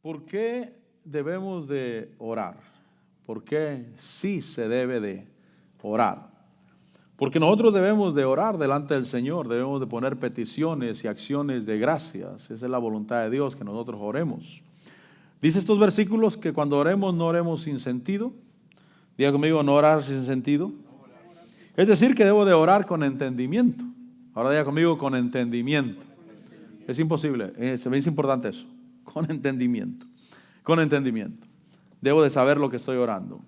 ¿Por qué debemos de orar? ¿Por qué sí se debe de orar? Porque nosotros debemos de orar delante del Señor, debemos de poner peticiones y acciones de gracias. Esa es la voluntad de Dios, que nosotros oremos. Dice estos versículos que cuando oremos no oremos sin sentido. Diga conmigo, no orar sin sentido. Es decir, que debo de orar con entendimiento. Ahora diga conmigo, con entendimiento. Es imposible, es importante eso. Con entendimiento. Con entendimiento. Debo de saber lo que estoy orando.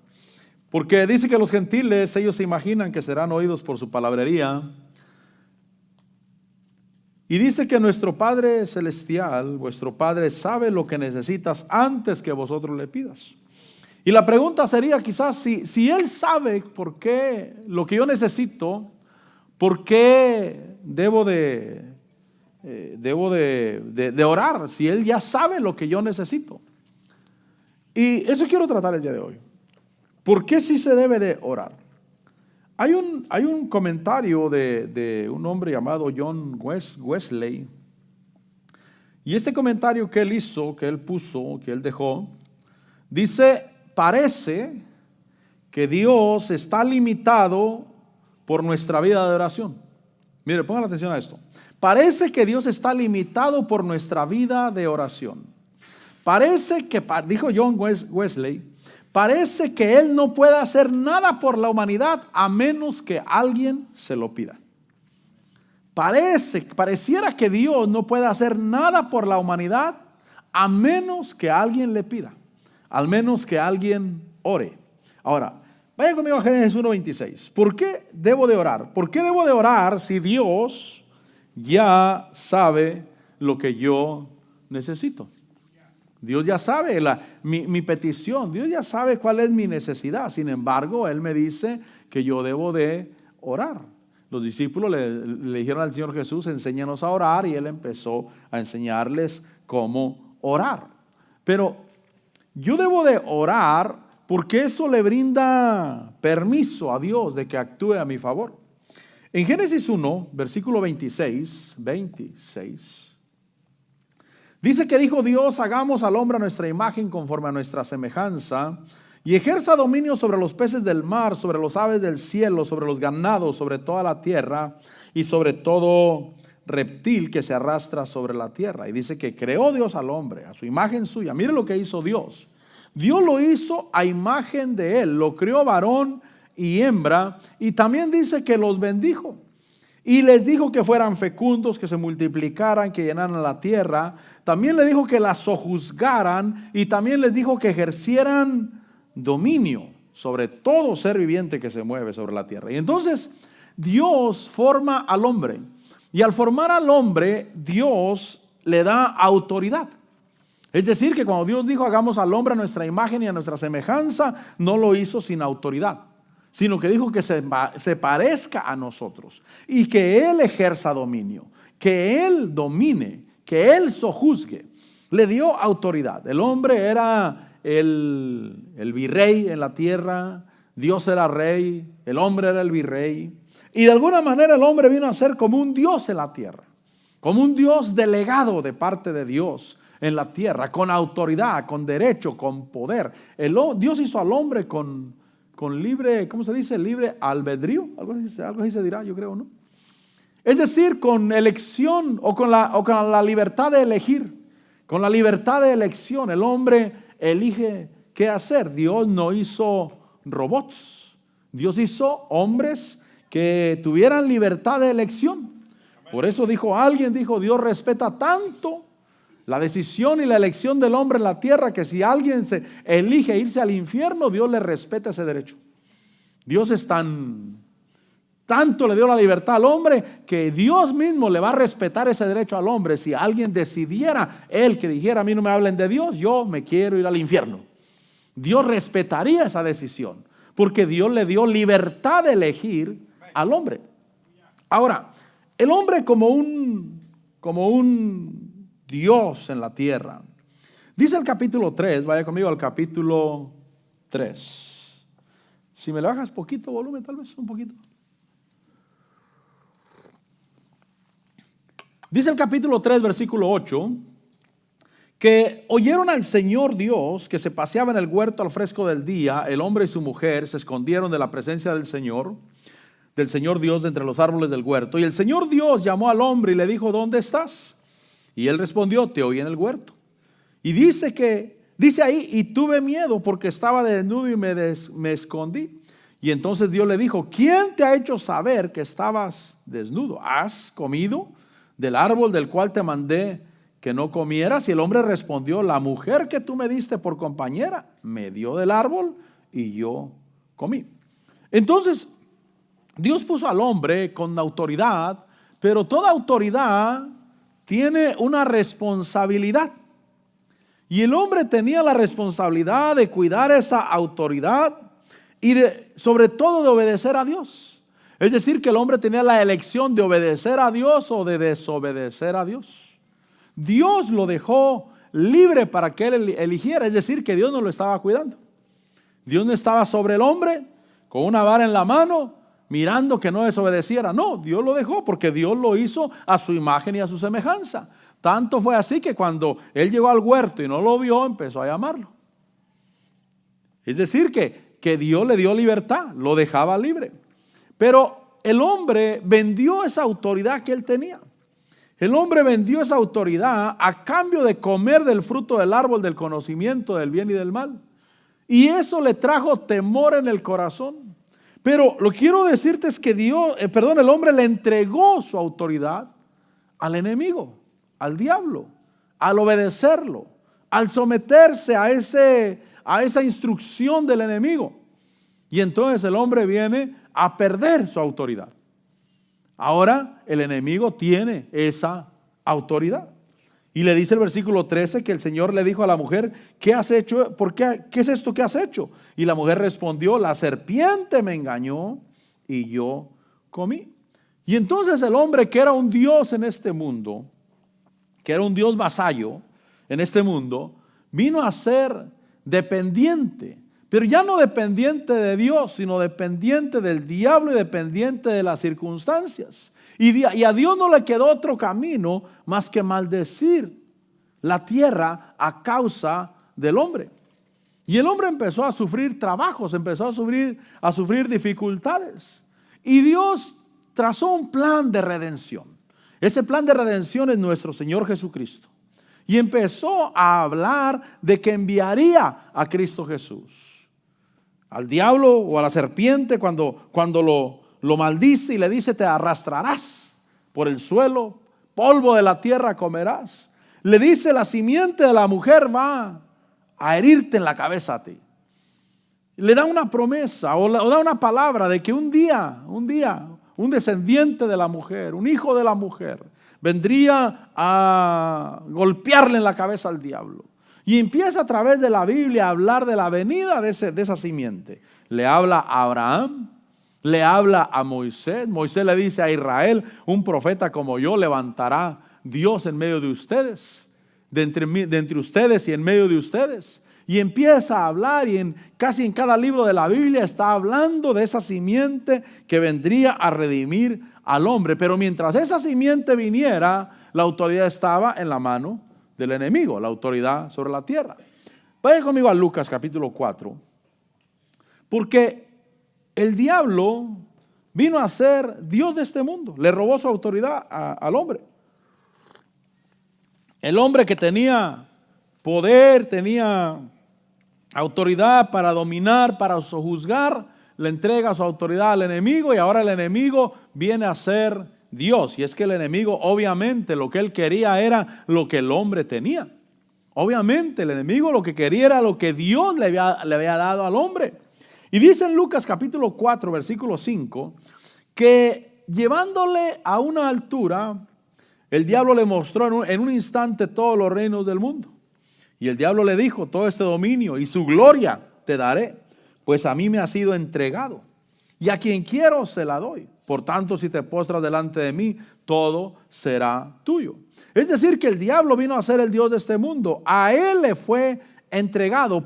Porque dice que los gentiles, ellos se imaginan que serán oídos por su palabrería. Y dice que nuestro Padre Celestial, vuestro Padre, sabe lo que necesitas antes que vosotros le pidas. Y la pregunta sería quizás, si Él sabe por qué lo que yo necesito, ¿por qué debo de orar? Si Él ya sabe lo que yo necesito. Y eso quiero tratar el día de hoy. ¿Por qué sí se debe de orar? Hay un comentario de un hombre llamado John Wesley. Y este comentario que él hizo, que él puso, que él dejó, dice: parece que Dios está limitado por nuestra vida de oración. Mire, pongan atención a esto. Parece que Dios está limitado por nuestra vida de oración. Parece que, dijo John Wesley, parece que Él no puede hacer nada por la humanidad a menos que alguien se lo pida. Pareciera que Dios no puede hacer nada por la humanidad a menos que alguien le pida, al menos que alguien ore. Ahora, vaya conmigo a Génesis 1:26. ¿Por qué debo de orar? ¿Por qué debo de orar si Dios ya sabe lo que yo necesito? Dios ya sabe mi petición, Dios ya sabe cuál es mi necesidad. Sin embargo, Él me dice que yo debo de orar. Los discípulos le dijeron al Señor Jesús: enséñanos a orar, y Él empezó a enseñarles cómo orar. Pero yo debo de orar porque eso le brinda permiso a Dios de que actúe a mi favor. En Génesis 1, versículo 26, dice que dijo Dios: hagamos al hombre a nuestra imagen, conforme a nuestra semejanza, y ejerza dominio sobre los peces del mar, sobre los aves del cielo, sobre los ganados, sobre toda la tierra y sobre todo reptil que se arrastra sobre la tierra. Y dice que creó Dios al hombre a su imagen suya. Mire lo que hizo Dios. Dios lo hizo a imagen de Él, lo creó varón y hembra, y también dice que los bendijo. Y les dijo que fueran fecundos, que se multiplicaran, que llenaran la tierra. También les dijo que la sojuzgaran, y también les dijo que ejercieran dominio sobre todo ser viviente que se mueve sobre la tierra. Y entonces Dios forma al hombre. Y al formar al hombre, Dios le da autoridad. Es decir, que cuando Dios dijo: hagamos al hombre a nuestra imagen y a nuestra semejanza, no lo hizo sin autoridad, sino que dijo que se parezca a nosotros y que Él ejerza dominio, que Él domine, que Él sojuzgue. Le dio autoridad. El hombre era el virrey en la tierra, Dios era rey, el hombre era el virrey. Y de alguna manera el hombre vino a ser como un Dios en la tierra, como un Dios delegado de parte de Dios en la tierra, con autoridad, con derecho, con poder. Dios hizo al hombre con libre, ¿cómo se dice? Libre albedrío, algo así se dirá, yo creo, ¿no? Es decir, con elección o con la libertad de elegir, con la libertad de elección. El hombre elige qué hacer. Dios no hizo robots, Dios hizo hombres que tuvieran libertad de elección. Por eso alguien dijo, Dios respeta tanto la decisión y la elección del hombre en la tierra, que si alguien se elige irse al infierno, Dios le respeta ese derecho. Dios es tanto le dio la libertad al hombre, que Dios mismo le va a respetar ese derecho al hombre. Si alguien decidiera, él que dijera: a mí no me hablen de Dios, yo me quiero ir al infierno, Dios respetaría esa decisión, porque Dios le dio libertad de elegir al hombre. Ahora, el hombre como un Dios en la tierra. Dice el capítulo 3, vaya conmigo al capítulo 3. Si me le bajas poquito volumen, tal vez un poquito. Dice el capítulo 3, versículo 8, que oyeron al Señor Dios que se paseaba en el huerto al fresco del día. El hombre y su mujer se escondieron de la presencia del Señor Dios de entre los árboles del huerto. Y el Señor Dios llamó al hombre y le dijo: ¿dónde estás? Y él respondió: te oí en el huerto. Y dice ahí: y tuve miedo porque estaba desnudo y me escondí. Y entonces Dios le dijo: ¿quién te ha hecho saber que estabas desnudo? ¿Has comido del árbol del cual te mandé que no comieras? Y el hombre respondió: la mujer que tú me diste por compañera me dio del árbol y yo comí. Entonces Dios puso al hombre con autoridad, pero toda autoridad tiene una responsabilidad. Y el hombre tenía la responsabilidad de cuidar esa autoridad y sobre todo de obedecer a Dios. Es decir, que el hombre tenía la elección de obedecer a Dios o de desobedecer a Dios. Dios lo dejó libre para que él eligiera, es decir, que Dios no lo estaba cuidando. Dios no estaba sobre el hombre con una vara en la mano mirando que no desobedeciera. No, Dios lo dejó porque Dios lo hizo a su imagen y a su semejanza. Tanto fue así que cuando él llegó al huerto y no lo vio, empezó a llamarlo. Es decir, que Dios le dio libertad, lo dejaba libre. Pero el hombre vendió esa autoridad que él tenía. El hombre vendió esa autoridad a cambio de comer del fruto del árbol del conocimiento del bien y del mal. Y eso le trajo temor en el corazón. Pero lo que quiero decirte es que el hombre le entregó su autoridad al enemigo, al diablo, al obedecerlo, al someterse a esa instrucción del enemigo. Y entonces el hombre viene a perder su autoridad. Ahora el enemigo tiene esa autoridad. Y le dice el versículo 13 que el Señor le dijo a la mujer: ¿qué has hecho? ¿Qué es esto que has hecho? Y la mujer respondió: la serpiente me engañó y yo comí. Y entonces el hombre, que era un Dios en este mundo, que era un Dios vasallo en este mundo, vino a ser dependiente, pero ya no dependiente de Dios, sino dependiente del diablo y dependiente de las circunstancias. Y a Dios no le quedó otro camino más que maldecir la tierra a causa del hombre. Y el hombre empezó a sufrir trabajos, empezó a sufrir dificultades. Y Dios trazó un plan de redención. Ese plan de redención es nuestro Señor Jesucristo. Y empezó a hablar de que enviaría a Cristo Jesús. Al diablo o a la serpiente, cuando lo maldice y le dice: te arrastrarás por el suelo, polvo de la tierra comerás. Le dice: la simiente de la mujer va a herirte en la cabeza a ti. Le da una promesa o da una palabra de que un día, un descendiente de la mujer, un hijo de la mujer, vendría a golpearle en la cabeza al diablo. Y empieza a través de la Biblia a hablar de la venida de esa simiente. Le habla a Abraham, le habla a Moisés. Moisés le dice a Israel: un profeta como yo levantará Dios en medio de ustedes, de entre ustedes y en medio de ustedes. Y empieza a hablar, y casi en cada libro de la Biblia está hablando de esa simiente que vendría a redimir al hombre. Pero mientras esa simiente viniera, la autoridad estaba en la mano del enemigo, la autoridad sobre la tierra. Vayan conmigo a Lucas capítulo 4, porque el diablo vino a ser Dios de este mundo, le robó su autoridad al hombre. El hombre que tenía poder, tenía autoridad para dominar, para sojuzgar, le entrega su autoridad al enemigo, y ahora el enemigo viene a ser Dios. Y es que el enemigo, obviamente, lo que él quería era lo que el hombre tenía. Obviamente el enemigo lo que quería era lo que Dios le había dado al hombre. Y dice en Lucas capítulo 4 versículo 5 que llevándole a una altura, el diablo le mostró en un instante todos los reinos del mundo. Y el diablo le dijo: todo este dominio y su gloria te daré, pues a mí me ha sido entregado, y a quien quiero se la doy. Por tanto, si te postras delante de mí, todo será tuyo. Es decir, que el diablo vino a ser el Dios de este mundo. A él le fue entregado.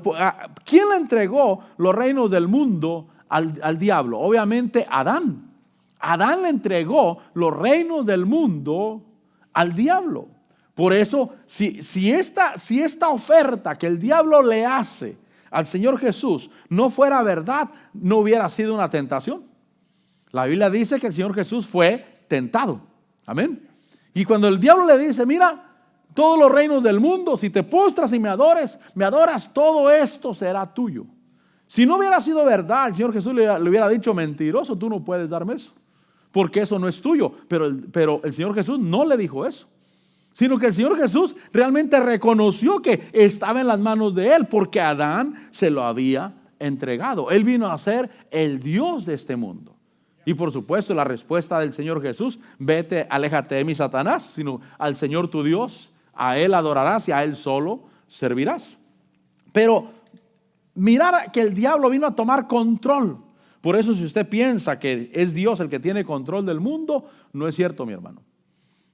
¿Quién le entregó los reinos del mundo al diablo? Obviamente Adán. Adán le entregó los reinos del mundo al diablo. Por eso, si esta oferta que el diablo le hace al Señor Jesús no fuera verdad, no hubiera sido una tentación. La Biblia dice que el Señor Jesús fue tentado. Amén. Y cuando el diablo le dice, mira, todos los reinos del mundo, si te postras y me adoras, todo esto será tuyo. Si no hubiera sido verdad, el Señor Jesús le hubiera dicho, mentiroso, tú no puedes darme eso, porque eso no es tuyo. Pero el Señor Jesús no le dijo eso, sino que el Señor Jesús realmente reconoció que estaba en las manos de Él, porque Adán se lo había entregado. Él vino a ser el Dios de este mundo. Y por supuesto la respuesta del Señor Jesús, vete, aléjate de mí, Satanás, sino al Señor tu Dios, a Él adorarás y a Él solo servirás. Pero mirar que el diablo vino a tomar control. Por eso si usted piensa que es Dios el que tiene control del mundo, no es cierto, mi hermano.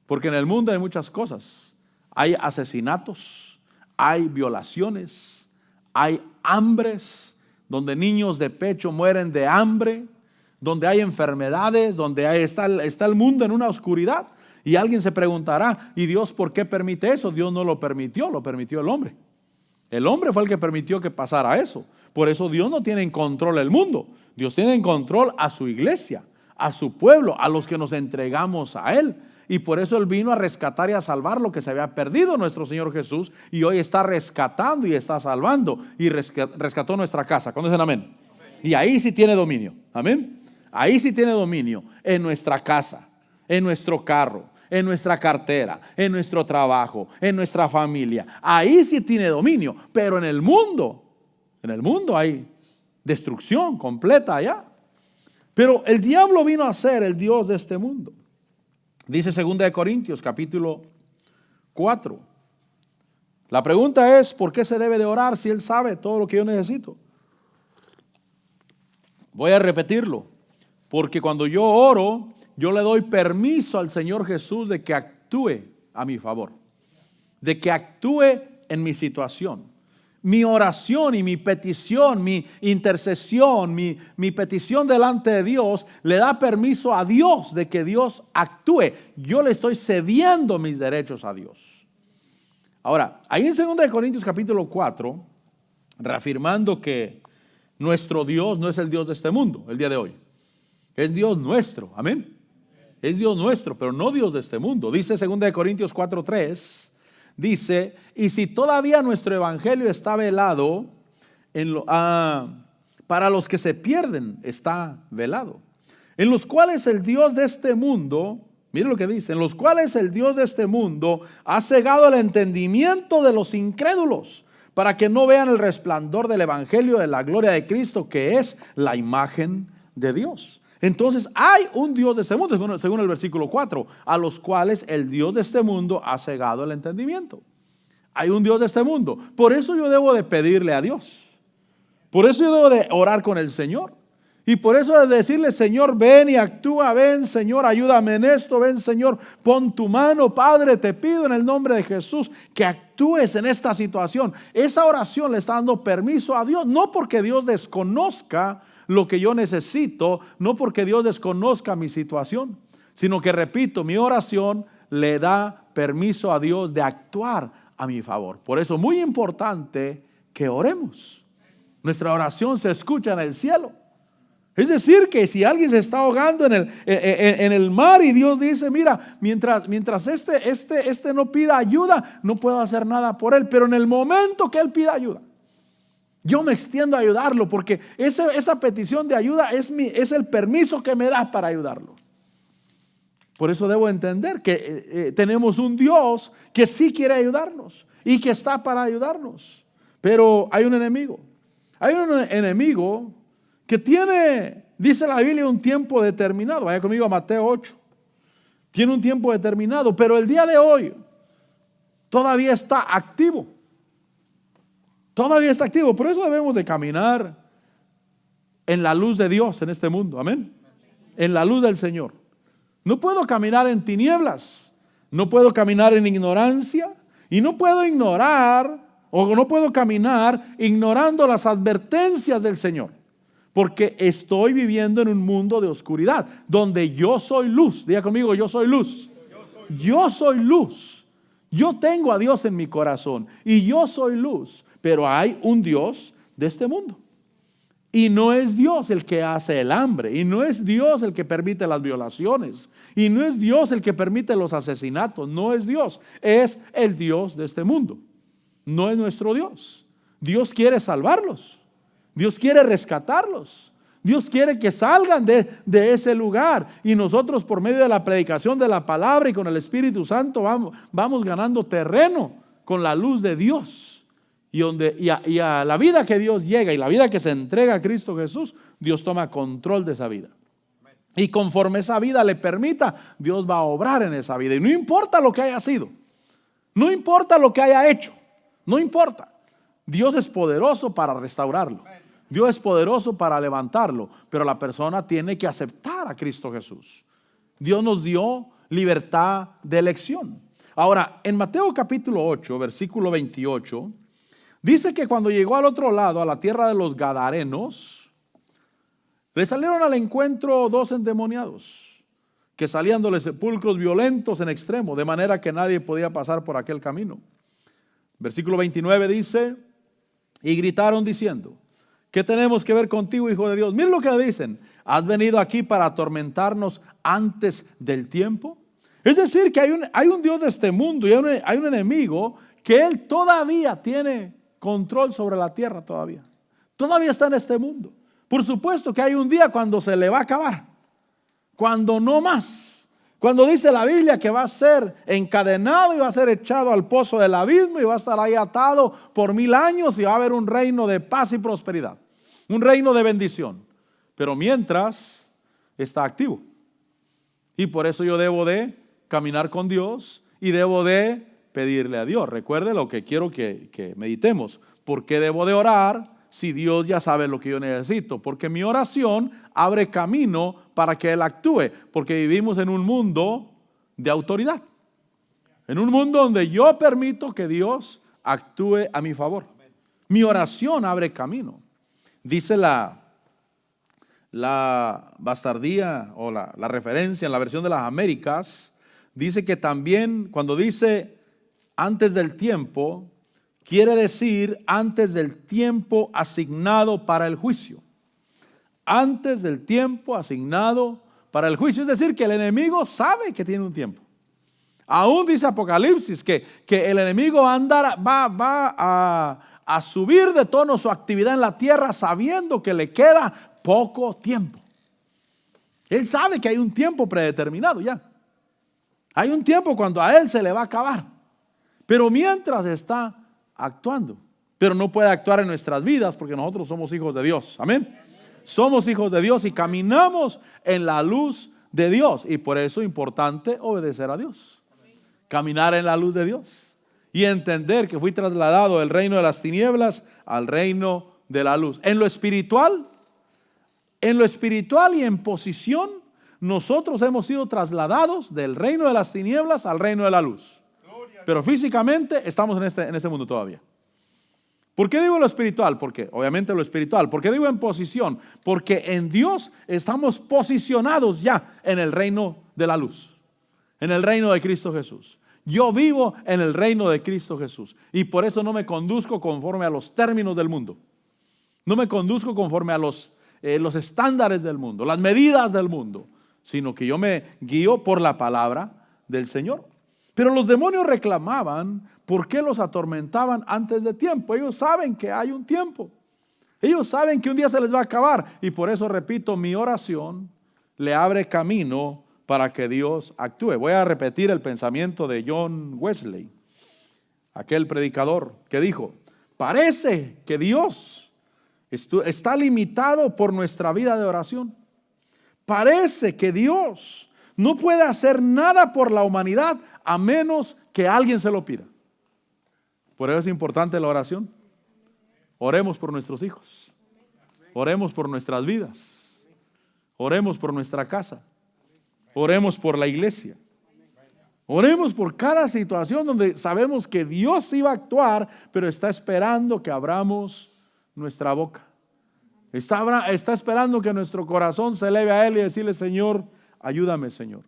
Porque en el mundo hay muchas cosas. Hay asesinatos, hay violaciones, hay hambres, donde niños de pecho mueren de hambre, donde hay enfermedades, donde está el mundo en una oscuridad. Y alguien se preguntará, ¿y Dios por qué permite eso? Dios no lo permitió el hombre. El hombre fue el que permitió que pasara eso. Por eso Dios no tiene en control el mundo. Dios tiene en control a su iglesia, a su pueblo, a los que nos entregamos a Él. Y por eso Él vino a rescatar y a salvar lo que se había perdido nuestro Señor Jesús. Y hoy está rescatando y está salvando. Y rescató nuestra casa. ¿Cuándo dicen amén? Y ahí sí tiene dominio. Amén. Ahí sí tiene dominio en nuestra casa, en nuestro carro, en nuestra cartera, en nuestro trabajo, en nuestra familia. Ahí sí tiene dominio. Pero en el mundo hay destrucción completa allá. Pero el diablo vino a ser el Dios de este mundo. Dice 2 Corintios capítulo 4. La pregunta es, ¿por qué se debe de orar si Él sabe todo lo que yo necesito? Voy a repetirlo. Porque cuando yo oro, yo le doy permiso al Señor Jesús de que actúe a mi favor, de que actúe en mi situación. Mi oración y mi petición, mi intercesión, mi petición delante de Dios, le da permiso a Dios de que Dios actúe. Yo le estoy cediendo mis derechos a Dios. Ahora, ahí en 2 Corintios capítulo 4, reafirmando que nuestro Dios no es el Dios de este mundo el día de hoy. Es Dios nuestro, amén. Es Dios nuestro, pero no Dios de este mundo. Dice 2 Corintios 4:3, dice, y si todavía nuestro evangelio está velado, para los que se pierden está velado, en los cuales el Dios de este mundo, mire lo que dice, en los cuales el Dios de este mundo ha cegado el entendimiento de los incrédulos, para que no vean el resplandor del evangelio de la gloria de Cristo, que es la imagen de Dios. Entonces hay un Dios de este mundo, según el versículo 4, a los cuales el Dios de este mundo ha cegado el entendimiento. Hay un Dios de este mundo. Por eso yo debo de pedirle a Dios. Por eso yo debo de orar con el Señor. Y por eso de decirle, Señor, ven y actúa, ven, Señor, ayúdame en esto, ven, Señor, pon tu mano, Padre, te pido en el nombre de Jesús que actúes en esta situación. Esa oración le está dando permiso a Dios, no porque Dios desconozca lo que yo necesito, no porque Dios desconozca mi situación, sino que, repito, mi oración le da permiso a Dios de actuar a mi favor. Por eso es muy importante que oremos. Nuestra oración se escucha en el cielo. Es decir, que si alguien se está ahogando en el mar y Dios dice, mira, mientras este no pida ayuda, no puedo hacer nada por él, pero en el momento que él pida ayuda, yo me extiendo a ayudarlo, porque esa petición de ayuda es el permiso que me da para ayudarlo. Por eso debo entender que tenemos un Dios que sí quiere ayudarnos y que está para ayudarnos. Pero hay un enemigo. Hay un enemigo que tiene, dice la Biblia, un tiempo determinado. Vaya conmigo a Mateo 8. Tiene un tiempo determinado, pero el día de hoy todavía está activo. Todavía está activo. Por eso debemos de caminar en la luz de Dios en este mundo. Amén. En la luz del Señor. No puedo caminar en tinieblas. No puedo caminar en ignorancia. Y no puedo ignorar o no puedo caminar ignorando las advertencias del Señor. Porque estoy viviendo en un mundo de oscuridad, donde yo soy luz. Diga conmigo, yo soy luz. Yo soy luz. Yo tengo a Dios en mi corazón y yo soy luz, pero hay un Dios de este mundo. Y no es Dios el que hace el hambre, y no es Dios el que permite las violaciones, y no es Dios el que permite los asesinatos, no es Dios, es el Dios de este mundo. No es nuestro Dios. Dios quiere salvarlos, Dios quiere rescatarlos, Dios quiere que salgan de ese lugar, y nosotros por medio de la predicación de la palabra y con el Espíritu Santo vamos ganando terreno con la luz de Dios. Y a la vida que Dios llega y la vida que se entrega a Cristo Jesús, Dios toma control de esa vida. Y conforme esa vida le permita, Dios va a obrar en esa vida. Y no importa lo que haya sido, no importa lo que haya hecho, no importa. Dios es poderoso para restaurarlo. Dios es poderoso para levantarlo, pero la persona tiene que aceptar a Cristo Jesús. Dios nos dio libertad de elección. Ahora, en Mateo capítulo 8, versículo 28, dice que cuando llegó al otro lado, a la tierra de los Gadarenos, le salieron al encuentro dos endemoniados que salían de los sepulcros violentos en extremo, de manera que nadie podía pasar por aquel camino. Versículo 29 dice, y gritaron diciendo, ¿qué tenemos que ver contigo, Hijo de Dios? Miren lo que le dicen, ¿has venido aquí para atormentarnos antes del tiempo? Es decir, que hay un Dios de este mundo y hay un enemigo que él todavía tiene control sobre la tierra todavía está en este mundo. Por supuesto que hay un día cuando se le va a acabar, cuando no más, cuando dice la Biblia que va a ser encadenado y va a ser echado al pozo del abismo y va a estar ahí atado por 1000 años y va a haber un reino de paz y prosperidad, un reino de bendición, pero mientras está activo. Y por eso yo debo de caminar con Dios y debo de pedirle a Dios. Recuerde lo que quiero que meditemos. ¿Por qué debo de orar si Dios ya sabe lo que yo necesito? Porque mi oración abre camino para que Él actúe. Porque vivimos en un mundo de autoridad. En un mundo donde yo permito que Dios actúe a mi favor. Mi oración abre camino. Dice la bastardía o la referencia en la versión de las Américas. Dice que también cuando dice antes del tiempo, quiere decir antes del tiempo asignado para el juicio. Antes del tiempo asignado para el juicio. Es decir, que el enemigo sabe que tiene un tiempo. Aún dice Apocalipsis que el enemigo va a subir de tono su actividad en la tierra sabiendo que le queda poco tiempo. Él sabe que hay un tiempo predeterminado ya. Hay un tiempo cuando a él se le va a acabar. Pero mientras está actuando, pero no puede actuar en nuestras vidas porque nosotros somos hijos de Dios. Amén. Somos hijos de Dios y caminamos en la luz de Dios. Y por eso es importante obedecer a Dios. Caminar en la luz de Dios. Y entender que fui trasladado del reino de las tinieblas al reino de la luz. En lo espiritual y en posición, nosotros hemos sido trasladados del reino de las tinieblas al reino de la luz. Pero físicamente estamos en este mundo todavía. ¿Por qué digo lo espiritual? Porque obviamente lo espiritual. ¿Por qué digo en posición? Porque en Dios estamos posicionados ya en el reino de la luz, en el reino de Cristo Jesús. Yo vivo en el reino de Cristo Jesús y por eso no me conduzco conforme a los términos del mundo. No me conduzco conforme a los estándares del mundo, las medidas del mundo, sino que yo me guío por la palabra del Señor. Pero los demonios reclamaban por qué los atormentaban antes de tiempo. Ellos saben que hay un tiempo. Ellos saben que un día se les va a acabar. Y por eso, repito, mi oración le abre camino para que Dios actúe. Voy a repetir el pensamiento de John Wesley, aquel predicador que dijo, parece que Dios está limitado por nuestra vida de oración. Parece que Dios no puede hacer nada por la humanidad a menos que alguien se lo pida. Por eso es importante la oración. Oremos por nuestros hijos. Oremos por nuestras vidas. Oremos por nuestra casa. Oremos por la iglesia. Oremos por cada situación donde sabemos que Dios iba a actuar, pero está esperando que abramos nuestra boca. Está esperando que nuestro corazón se eleve a Él y decirle, Señor, ayúdame, Señor.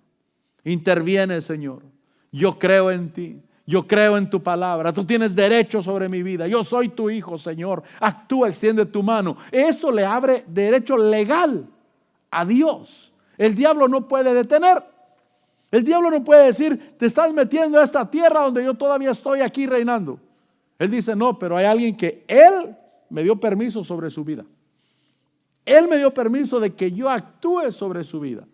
Interviene, Señor. Yo creo en ti. Yo creo en tu palabra. Tú tienes derecho sobre mi vida. Yo soy tu hijo, Señor. Actúa, extiende tu mano. Eso le abre derecho legal a Dios. El diablo no puede detener. El diablo no puede decir, te estás metiendo a esta tierra donde yo todavía estoy aquí reinando. Él dice, no, pero hay alguien que Él me dio permiso sobre su vida. Él me dio permiso de que yo actúe sobre su vida.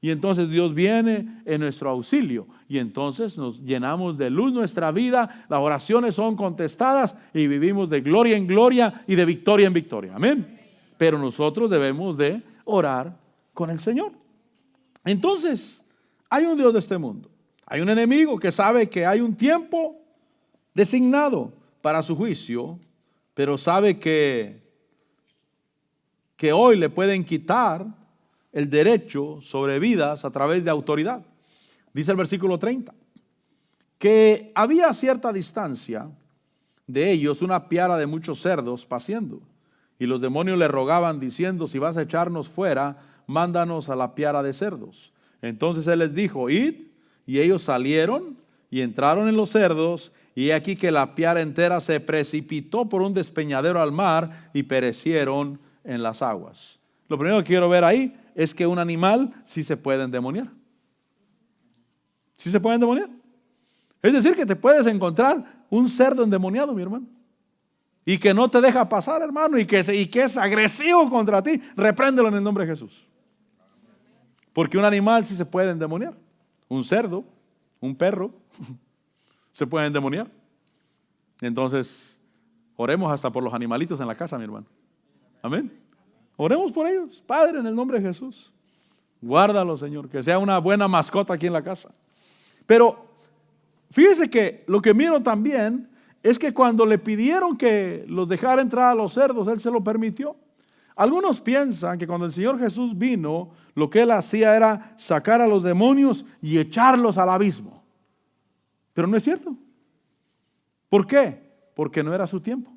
Y entonces Dios viene en nuestro auxilio. Y entonces nos llenamos de luz nuestra vida. Las oraciones son contestadas y vivimos de gloria en gloria y de victoria en victoria. Amén. Pero nosotros debemos de orar con el Señor. Entonces, hay un Dios de este mundo. Hay un enemigo que sabe que hay un tiempo designado para su juicio, pero sabe que hoy le pueden quitar el derecho sobre vidas a través de autoridad. Dice el versículo 30, que había a cierta distancia de ellos una piara de muchos cerdos paciendo, y los demonios le rogaban diciendo, si vas a echarnos fuera, mándanos a la piara de cerdos. Entonces él les dijo, id, y ellos salieron y entraron en los cerdos, y he aquí que la piara entera se precipitó por un despeñadero al mar y perecieron en las aguas. Lo primero que quiero ver ahí es que un animal sí se puede endemoniar. Sí se puede endemoniar. Es decir, que te puedes encontrar un cerdo endemoniado, mi hermano, y que no te deja pasar, hermano, y que es agresivo contra ti. Repréndelo en el nombre de Jesús. Porque un animal sí se puede endemoniar. Un cerdo, un perro, se puede endemoniar. Entonces, oremos hasta por los animalitos en la casa, mi hermano. Amén. Oremos por ellos. Padre, en el nombre de Jesús, guárdalo, Señor, que sea una buena mascota aquí en la casa. Pero fíjese que lo que miro también es que cuando le pidieron que los dejara entrar a los cerdos, Él se lo permitió. Algunos piensan que cuando el Señor Jesús vino, lo que Él hacía era sacar a los demonios y echarlos al abismo. Pero no es cierto. ¿Por qué? Porque no era su tiempo.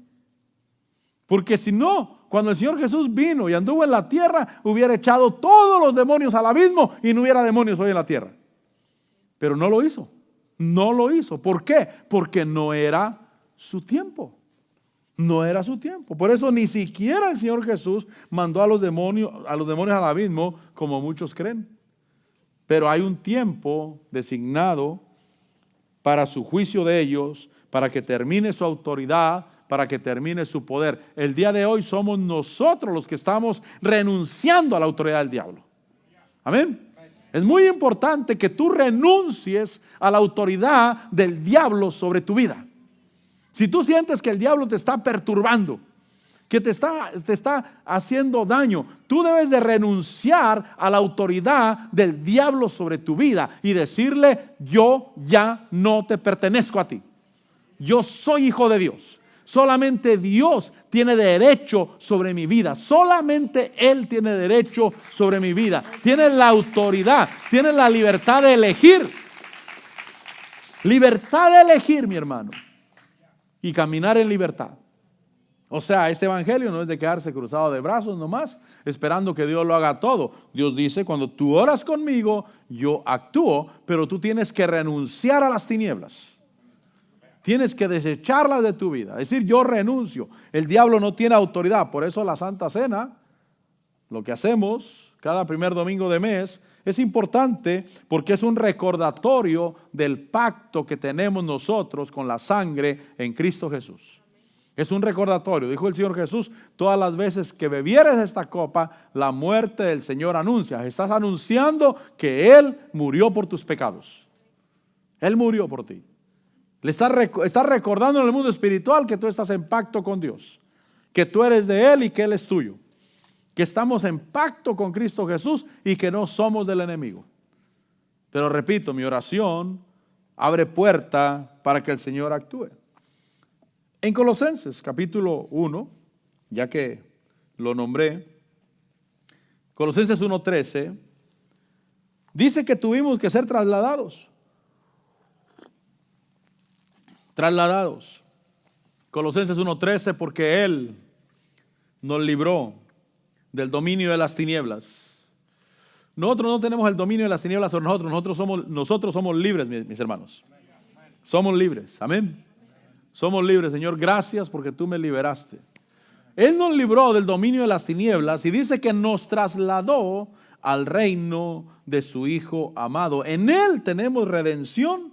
Porque si no, cuando el Señor Jesús vino y anduvo en la tierra, hubiera echado todos los demonios al abismo y no hubiera demonios hoy en la tierra. Pero no lo hizo. No lo hizo. ¿Por qué? Porque no era su tiempo. No era su tiempo. Por eso ni siquiera el Señor Jesús mandó a los demonios al abismo, como muchos creen. Pero hay un tiempo designado para su juicio de ellos, para que termine su autoridad, para que termine su poder. El día de hoy somos nosotros los que estamos renunciando a la autoridad del diablo. Amén. Es muy importante que tú renuncies a la autoridad del diablo sobre tu vida. Si tú sientes que el diablo te está perturbando, que te está haciendo daño, tú debes de renunciar a la autoridad del diablo sobre tu vida y decirle, yo ya no te pertenezco a ti. Yo soy hijo de Dios. Solamente Dios tiene derecho sobre mi vida. Solamente Él tiene derecho sobre mi vida. Tiene la autoridad, tiene la libertad de elegir. Libertad de elegir, mi hermano. Y caminar en libertad. O sea, este evangelio no es de quedarse cruzado de brazos nomás, esperando que Dios lo haga todo. Dios dice, cuando tú oras conmigo, yo actúo, pero tú tienes que renunciar a las tinieblas. Tienes que desecharlas de tu vida. Es decir, yo renuncio. El diablo no tiene autoridad. Por eso la Santa Cena, lo que hacemos cada primer domingo de mes, es importante porque es un recordatorio del pacto que tenemos nosotros con la sangre en Cristo Jesús. Es un recordatorio. Dijo el Señor Jesús, todas las veces que bebieres esta copa, la muerte del Señor anuncia. Estás anunciando que Él murió por tus pecados. Él murió por ti. Le estás recordando en el mundo espiritual que tú estás en pacto con Dios, que tú eres de Él y que Él es tuyo, que estamos en pacto con Cristo Jesús y que no somos del enemigo. Pero repito, mi oración abre puerta para que el Señor actúe. En Colosenses capítulo 1, ya que lo nombré, Colosenses 1:13, dice que tuvimos que ser trasladados. Colosenses 1:13, porque Él nos libró del dominio de las tinieblas. Nosotros no tenemos el dominio de las tinieblas sobre nosotros, nosotros somos libres, mis hermanos. Somos libres, amén. Somos libres, Señor, gracias porque tú me liberaste. Él nos libró del dominio de las tinieblas y dice que nos trasladó al reino de su Hijo amado. En Él tenemos redención,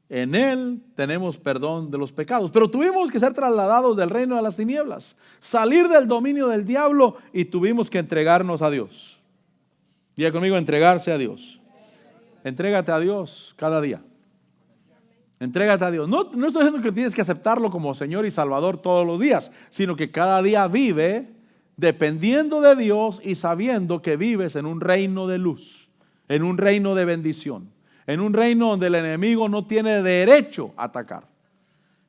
en Él tenemos perdón de los pecados. Pero tuvimos que ser trasladados del reino de las tinieblas, salir del dominio del diablo y tuvimos que entregarnos a Dios. Diga conmigo, entregarse a Dios. Entrégate a Dios cada día. Entrégate a Dios. No estoy diciendo que tienes que aceptarlo como Señor y Salvador todos los días, sino que cada día vive dependiendo de Dios y sabiendo que vives en un reino de luz, en un reino de bendición, en un reino donde el enemigo no tiene derecho a atacar.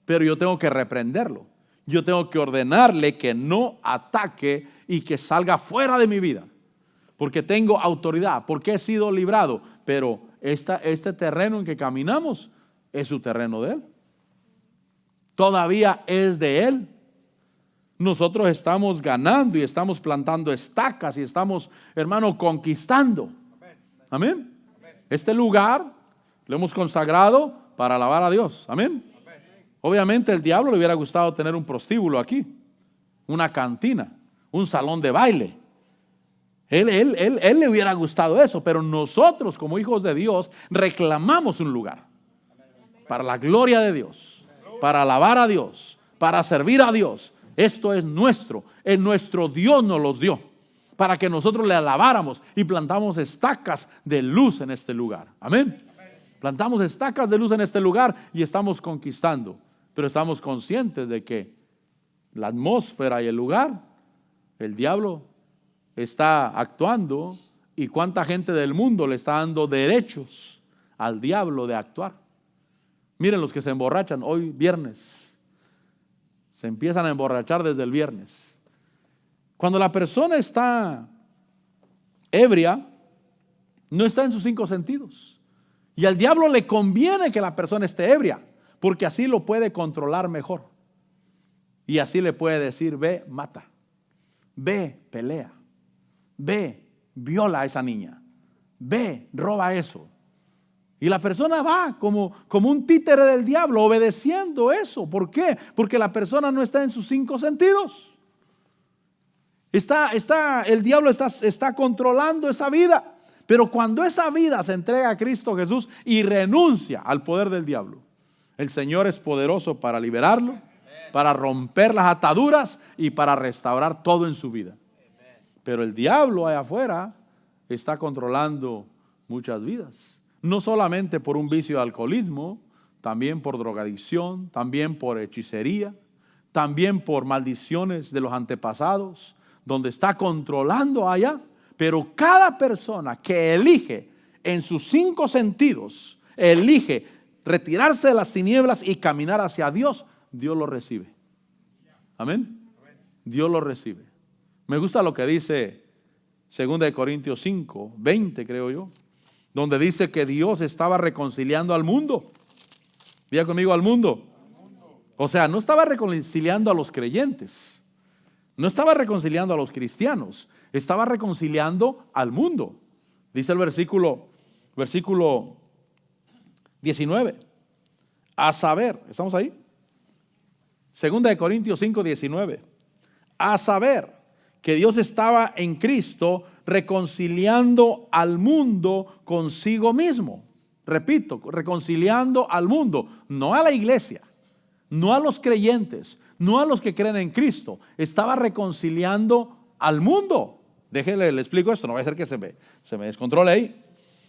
Pero yo tengo que reprenderlo. Yo tengo que ordenarle que no ataque y que salga fuera de mi vida. Porque tengo autoridad, porque he sido librado. Pero este terreno en que caminamos es su terreno de Él. Todavía es de Él. Nosotros estamos ganando y estamos plantando estacas y estamos, hermano, conquistando. Amén. Este lugar lo hemos consagrado para alabar a Dios. Amén. Obviamente el diablo le hubiera gustado tener un prostíbulo aquí, una cantina, un salón de baile. Él le hubiera gustado eso, pero nosotros como hijos de Dios reclamamos un lugar para la gloria de Dios, para alabar a Dios, para servir a Dios. Esto es nuestro Dios nos los dio, para que nosotros le alabáramos y plantamos estacas de luz en este lugar. Amén. Plantamos estacas de luz en este lugar y estamos conquistando, pero estamos conscientes de que la atmósfera y el lugar, el diablo está actuando y cuánta gente del mundo le está dando derechos al diablo de actuar. Miren los que se emborrachan hoy viernes. Se empiezan a emborrachar desde el viernes. Cuando la persona está ebria, no está en sus 5 sentidos. Y al diablo le conviene que la persona esté ebria, porque así lo puede controlar mejor. Y así le puede decir, ve, mata. Ve, pelea. Ve, viola a esa niña. Ve, roba eso. Y la persona va como un títere del diablo obedeciendo eso. ¿Por qué? Porque la persona no está en sus 5 sentidos. El diablo está controlando esa vida. Pero cuando esa vida se entrega a Cristo Jesús y renuncia al poder del diablo, el Señor es poderoso para liberarlo, para romper las ataduras y para restaurar todo en su vida. Pero el diablo allá afuera está controlando muchas vidas. No solamente por un vicio de alcoholismo, también por drogadicción, también por hechicería, también por maldiciones de los antepasados, donde está controlando allá. Pero cada persona que elige en sus 5 sentidos, elige retirarse de las tinieblas y caminar hacia Dios, Dios lo recibe. Amén. Dios lo recibe. Me gusta lo que dice 2 Corintios 5, 20 creo yo, donde dice que Dios estaba reconciliando al mundo. Diga conmigo, al mundo. O sea, no estaba reconciliando a los creyentes, no estaba reconciliando a los cristianos, estaba reconciliando al mundo. Dice el versículo 19. A saber, ¿estamos ahí? 2 Corintios 5, 19. A saber que Dios estaba en Cristo reconciliando al mundo consigo mismo. Repito, reconciliando al mundo, no a la iglesia, no a los creyentes, no a los que creen en Cristo. Estaba reconciliando al mundo. Déjele, le explico esto, no va a ser que se me descontrole ahí.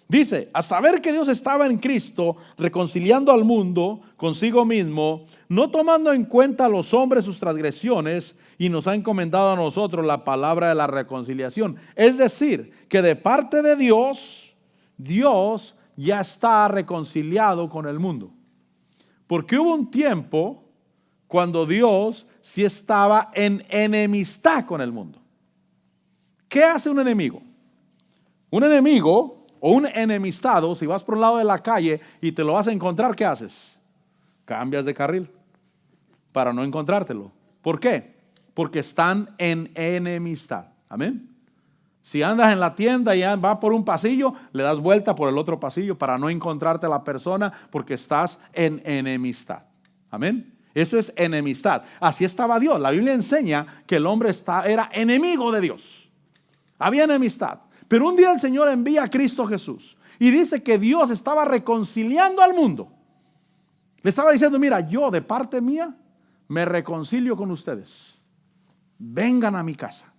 Dice, a saber que Dios estaba en Cristo reconciliando al mundo consigo mismo, no tomando en cuenta a los hombres sus transgresiones, y nos ha encomendado a nosotros la palabra de la reconciliación. Es decir, que de parte de Dios, Dios ya está reconciliado con el mundo. Porque hubo un tiempo cuando Dios sí estaba en enemistad con el mundo. ¿Qué hace un enemigo? Un enemigo o un enemistado, si vas por un lado de la calle y te lo vas a encontrar, ¿qué haces? Cambias de carril para no encontrártelo. ¿Por qué? Porque están en enemistad. Amén. Si andas en la tienda y va por un pasillo, le das vuelta por el otro pasillo para no encontrarte a la persona porque estás en enemistad. Amén. Eso es enemistad. Así estaba Dios. La Biblia enseña que el hombre era enemigo de Dios. Había enemistad. Pero un día el Señor envía a Cristo Jesús y dice que Dios estaba reconciliando al mundo. Le estaba diciendo, mira, yo de parte mía me reconcilio con ustedes. Vengan a mi casa.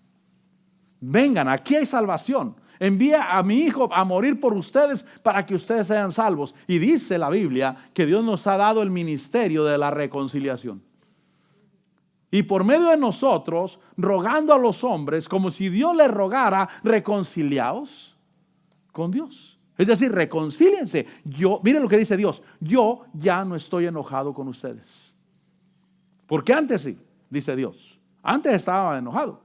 Vengan, aquí hay salvación. Envía a mi hijo a morir por ustedes para que ustedes sean salvos. Y dice la Biblia que Dios nos ha dado el ministerio de la reconciliación. Y por medio de nosotros, rogando a los hombres, como si Dios les rogara, reconciliaos con Dios. Es decir, reconcíliense. Miren lo que dice Dios. Yo ya no estoy enojado con ustedes. Porque antes sí, dice Dios. Antes estaba enojado.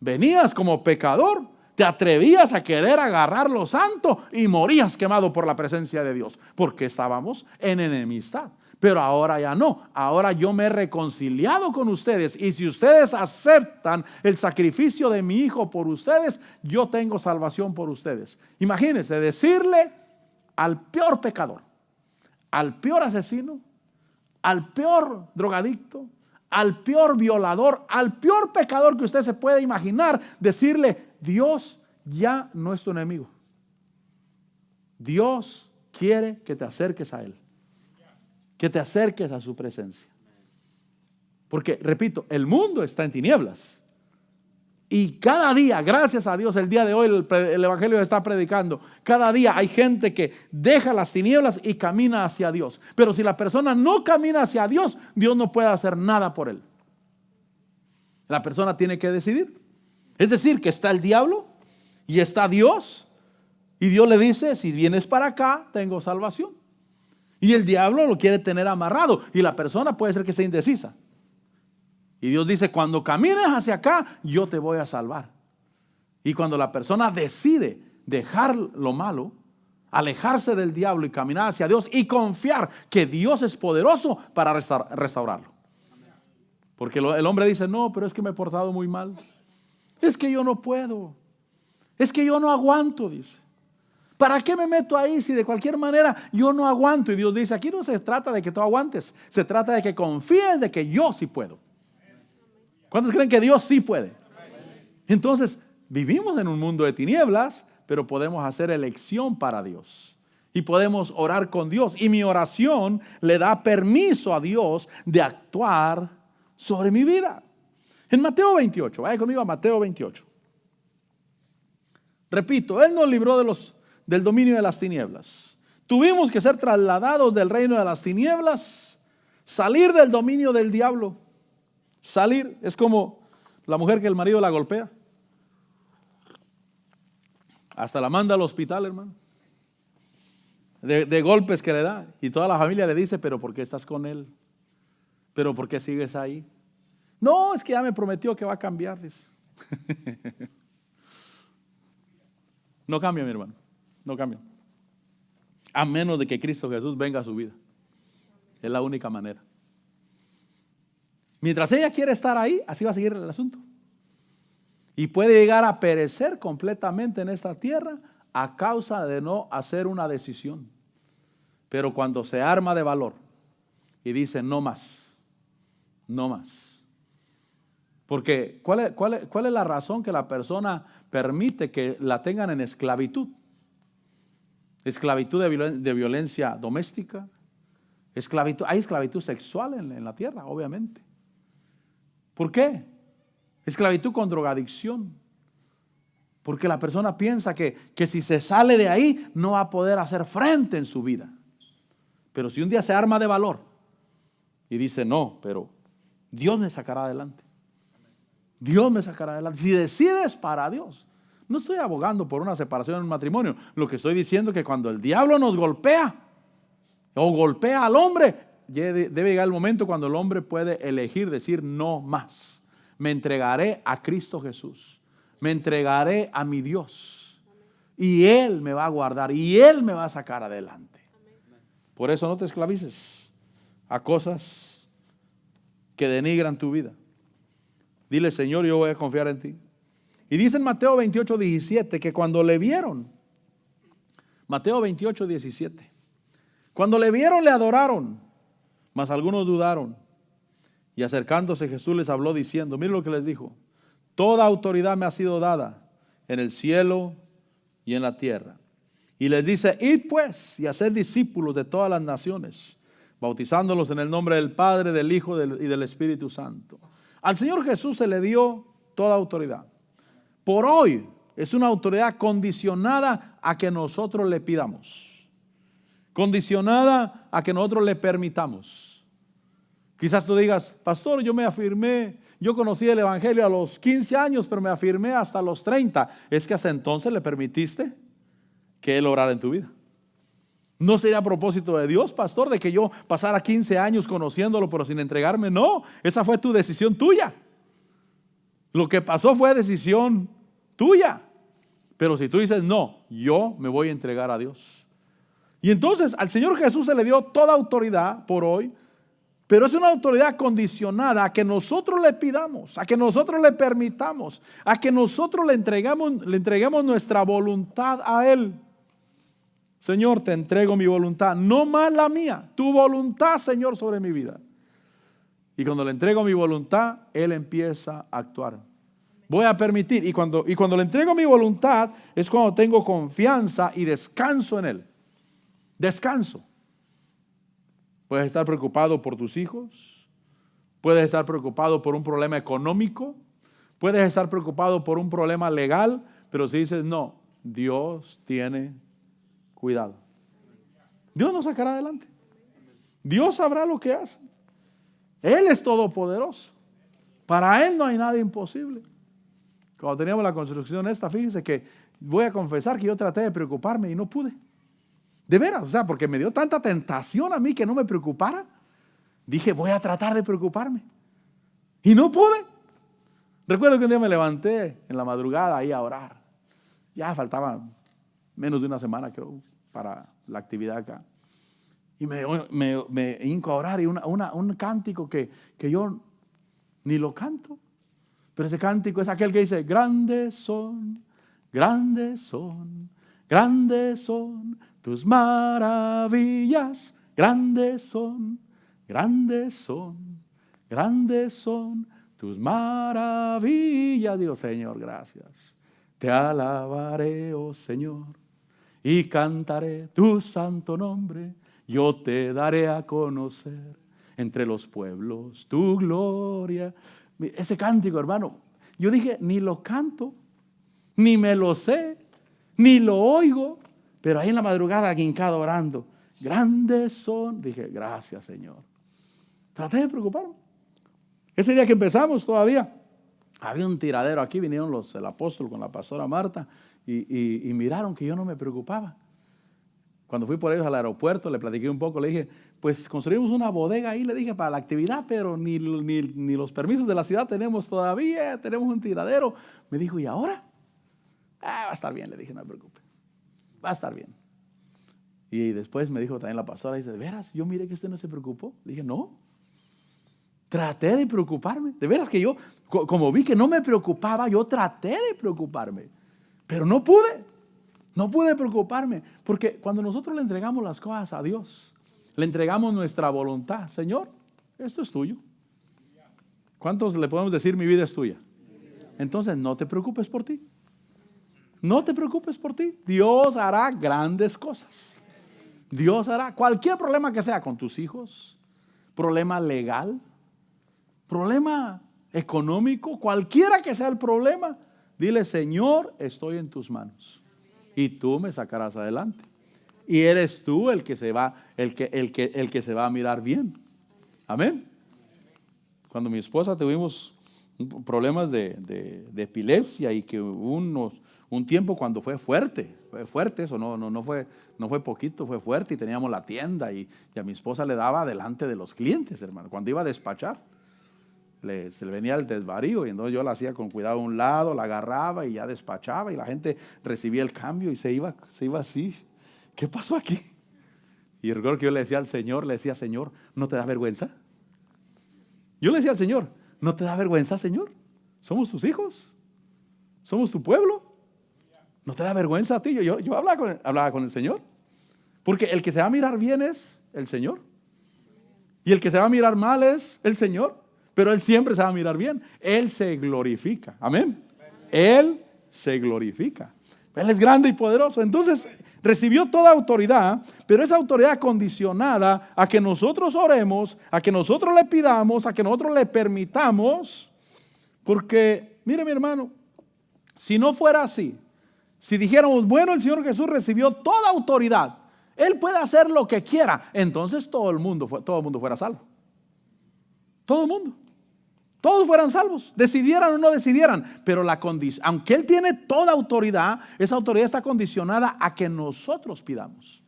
Venías como pecador, te atrevías a querer agarrar lo santo y morías quemado por la presencia de Dios, porque estábamos en enemistad. Pero ahora ya no, ahora yo me he reconciliado con ustedes y si ustedes aceptan el sacrificio de mi hijo por ustedes, yo tengo salvación por ustedes. Imagínense decirle al peor pecador, al peor asesino, al peor drogadicto, al peor violador, al peor pecador que usted se puede imaginar, decirle, Dios ya no es tu enemigo. Dios quiere que te acerques a Él, que te acerques a su presencia. Porque, repito, el mundo está en tinieblas. Y cada día, gracias a Dios, el día de hoy el Evangelio está predicando. Cada día hay gente que deja las tinieblas y camina hacia Dios. Pero si la persona no camina hacia Dios, Dios no puede hacer nada por él. La persona tiene que decidir. Es decir, que está el diablo y está Dios. Y Dios le dice, si vienes para acá, tengo salvación. Y el diablo lo quiere tener amarrado. Y la persona puede ser que esté indecisa. Y Dios dice, cuando camines hacia acá, yo te voy a salvar. Y cuando la persona decide dejar lo malo, alejarse del diablo y caminar hacia Dios y confiar que Dios es poderoso para restaurarlo. Porque el hombre dice, no, pero es que me he portado muy mal. Es que yo no puedo. Es que yo no aguanto, dice. ¿Para qué me meto ahí si de cualquier manera yo no aguanto? Y Dios dice, aquí no se trata de que tú aguantes, se trata de que confíes de que yo sí puedo. ¿Cuántos creen que Dios sí puede? Entonces, vivimos en un mundo de tinieblas, pero podemos hacer elección para Dios. Y podemos orar con Dios. Y mi oración le da permiso a Dios de actuar sobre mi vida. En Mateo 28, vaya conmigo a Mateo 28. Repito, Él nos libró del dominio de las tinieblas. Tuvimos que ser trasladados del reino de las tinieblas, salir del dominio del diablo. Salir es como la mujer que el marido la golpea. Hasta la manda al hospital, hermano. De golpes que le da. Y toda la familia le dice, pero ¿por qué estás con él? ¿Pero por qué sigues ahí? No, es que ya me prometió que va a cambiar, dice. No cambia, mi hermano. No cambia. A menos de que Cristo Jesús venga a su vida. Es la única manera. Mientras ella quiere estar ahí, así va a seguir el asunto. Y puede llegar a perecer completamente en esta tierra a causa de no hacer una decisión. Pero cuando se arma de valor y dice no más, no más. Porque ¿cuál es la razón que la persona permite que la tengan en esclavitud? Esclavitud de violencia doméstica. Hay esclavitud sexual en la tierra, obviamente. ¿Por qué? Esclavitud con drogadicción. Porque la persona piensa que si se sale de ahí no va a poder hacer frente en su vida. Pero si un día se arma de valor y dice no, pero Dios me sacará adelante. Dios me sacará adelante. Si decides para Dios. No estoy abogando por una separación en un matrimonio. Lo que estoy diciendo es que cuando el diablo nos golpea o golpea al hombre, debe llegar el momento cuando el hombre puede elegir decir no más. Me entregaré a Cristo Jesús. Me entregaré a mi Dios. Y Él me va a guardar. Y Él me va a sacar adelante. Por eso no te esclavices a cosas que denigran tu vida. Dile, Señor, yo voy a confiar en ti. Y dice en Mateo 28, 17 que cuando le vieron, Mateo 28, 17, cuando le vieron le adoraron, mas algunos dudaron. Y acercándose Jesús les habló diciendo, miren lo que les dijo, toda autoridad me ha sido dada en el cielo y en la tierra. Y les dice, id pues y haced discípulos de todas las naciones, bautizándolos en el nombre del Padre, del Hijo y del Espíritu Santo. Al Señor Jesús se le dio toda autoridad. Por hoy es una autoridad condicionada a que nosotros le pidamos, condicionada a que nosotros le permitamos. Quizás tú digas, pastor, yo me afirmé, yo conocí el Evangelio a los 15 años, pero me afirmé hasta los 30. Es que hasta entonces le permitiste que Él obrara en tu vida. ¿No sería a propósito de Dios, pastor, de que yo pasara 15 años conociéndolo pero sin entregarme? No, esa fue tu decisión tuya. Lo que pasó fue decisión tuya. Pero si tú dices, no, yo me voy a entregar a Dios. Y entonces al Señor Jesús se le dio toda autoridad por hoy, pero es una autoridad condicionada a que nosotros le pidamos, a que nosotros le permitamos, a que nosotros le entreguemos nuestra voluntad a Él. Señor, te entrego mi voluntad, no más la mía, tu voluntad, Señor, sobre mi vida. Y cuando le entrego mi voluntad, Él empieza a actuar. Voy a permitir, y cuando le entrego mi voluntad, es cuando tengo confianza y descanso en Él. Descanso. Puedes estar preocupado por tus hijos, puedes estar preocupado por un problema económico, puedes estar preocupado por un problema legal, pero si dices, no, Dios tiene cuidado. Dios nos sacará adelante. Dios sabrá lo que hace. Él es todopoderoso. Para Él no hay nada imposible. Cuando teníamos la construcción esta, fíjense que voy a confesar que yo traté de preocuparme y no pude. De veras, o sea, porque me dio tanta tentación a mí que no me preocupara. Dije, voy a tratar de preocuparme. Y no pude. Recuerdo que un día me levanté en la madrugada ahí a orar. Ya faltaba menos de una semana, creo, para la actividad acá. Y me hinco a orar y un cántico que yo ni lo canto. Pero ese cántico es aquel que dice, grandes son, grandes son, grandes son tus maravillas, grandes son, grandes son, grandes son tus maravillas. Digo, Señor, gracias. Te alabaré, oh Señor, y cantaré tu santo nombre. Yo te daré a conocer entre los pueblos tu gloria. Ese cántico, hermano, yo dije, ni lo canto, ni me lo sé, ni lo oigo. Pero ahí en la madrugada, hincado orando, grandes son. Dije, gracias, Señor. Traté de preocuparme. Ese día que empezamos todavía, había un tiradero aquí, vinieron el apóstol con la pastora Marta y miraron que yo no me preocupaba. Cuando fui por ellos al aeropuerto, le platiqué un poco, le dije, pues construimos una bodega ahí, le dije, para la actividad, pero ni los permisos de la ciudad tenemos todavía, tenemos un tiradero. Me dijo, ¿y ahora? Va a estar bien, le dije, no me preocupe. Va a estar bien. Y después me dijo también la pastora, dice, ¿de veras? Yo miré que usted no se preocupó. Le dije, no. Traté de preocuparme. De veras que yo, como vi que no me preocupaba, yo traté de preocuparme. Pero no pude. No pude preocuparme. Porque cuando nosotros le entregamos las cosas a Dios, le entregamos nuestra voluntad. Señor, esto es tuyo. ¿Cuántos le podemos decir mi vida es tuya? Entonces no te preocupes por ti. No te preocupes por ti. Dios hará grandes cosas. Dios hará cualquier problema que sea con tus hijos, problema legal, problema económico, cualquiera que sea el problema, dile, Señor, estoy en tus manos y tú me sacarás adelante. Y eres tú el que se va, el que se va a mirar bien. Amén. Cuando mi esposa tuvimos problemas de epilepsia y que hubo un tiempo cuando fue fuerte eso, no fue poquito, fue fuerte y teníamos la tienda y a mi esposa le daba delante de los clientes, hermano, cuando iba a despachar, se le venía el desvarío y entonces yo la hacía con cuidado a un lado, la agarraba y ya despachaba y la gente recibía el cambio y se iba así. ¿Qué pasó aquí? Y recuerdo que yo le decía, Señor, ¿no te da vergüenza? Yo le decía al Señor, ¿no te da vergüenza, Señor? Somos tus hijos. Somos tu pueblo. ¿No te da vergüenza a ti? Yo hablaba con el Señor. Porque el que se va a mirar bien es el Señor. Y el que se va a mirar mal es el Señor. Pero Él siempre se va a mirar bien. Él se glorifica. Amén. Él se glorifica. Él es grande y poderoso. Entonces recibió toda autoridad, pero esa autoridad condicionada a que nosotros oremos, a que nosotros le pidamos, a que nosotros le permitamos. Porque, mire mi hermano, si no fuera así, si dijéramos, bueno, el Señor Jesús recibió toda autoridad, Él puede hacer lo que quiera, entonces todo el mundo fuera salvo. Todo el mundo. Todos fueran salvos, decidieran o no decidieran. Pero aunque Él tiene toda autoridad, esa autoridad está condicionada a que nosotros pidamos.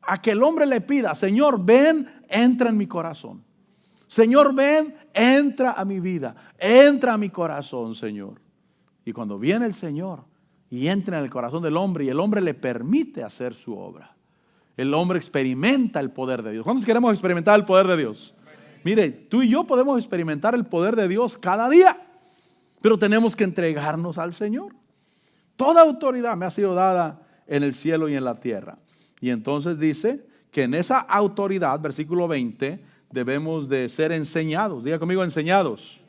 A que el hombre le pida, Señor, ven, entra en mi corazón. Señor, ven, entra a mi vida. Entra a mi corazón, Señor. Y cuando viene el Señor y entra en el corazón del hombre y el hombre le permite hacer su obra, el hombre experimenta el poder de Dios. ¿Cuántos queremos experimentar el poder de Dios? Mire, tú y yo podemos experimentar el poder de Dios cada día, pero tenemos que entregarnos al Señor. Toda autoridad me ha sido dada en el cielo y en la tierra. Y entonces dice que en esa autoridad, versículo 20, debemos de ser enseñados. Diga conmigo, enseñados.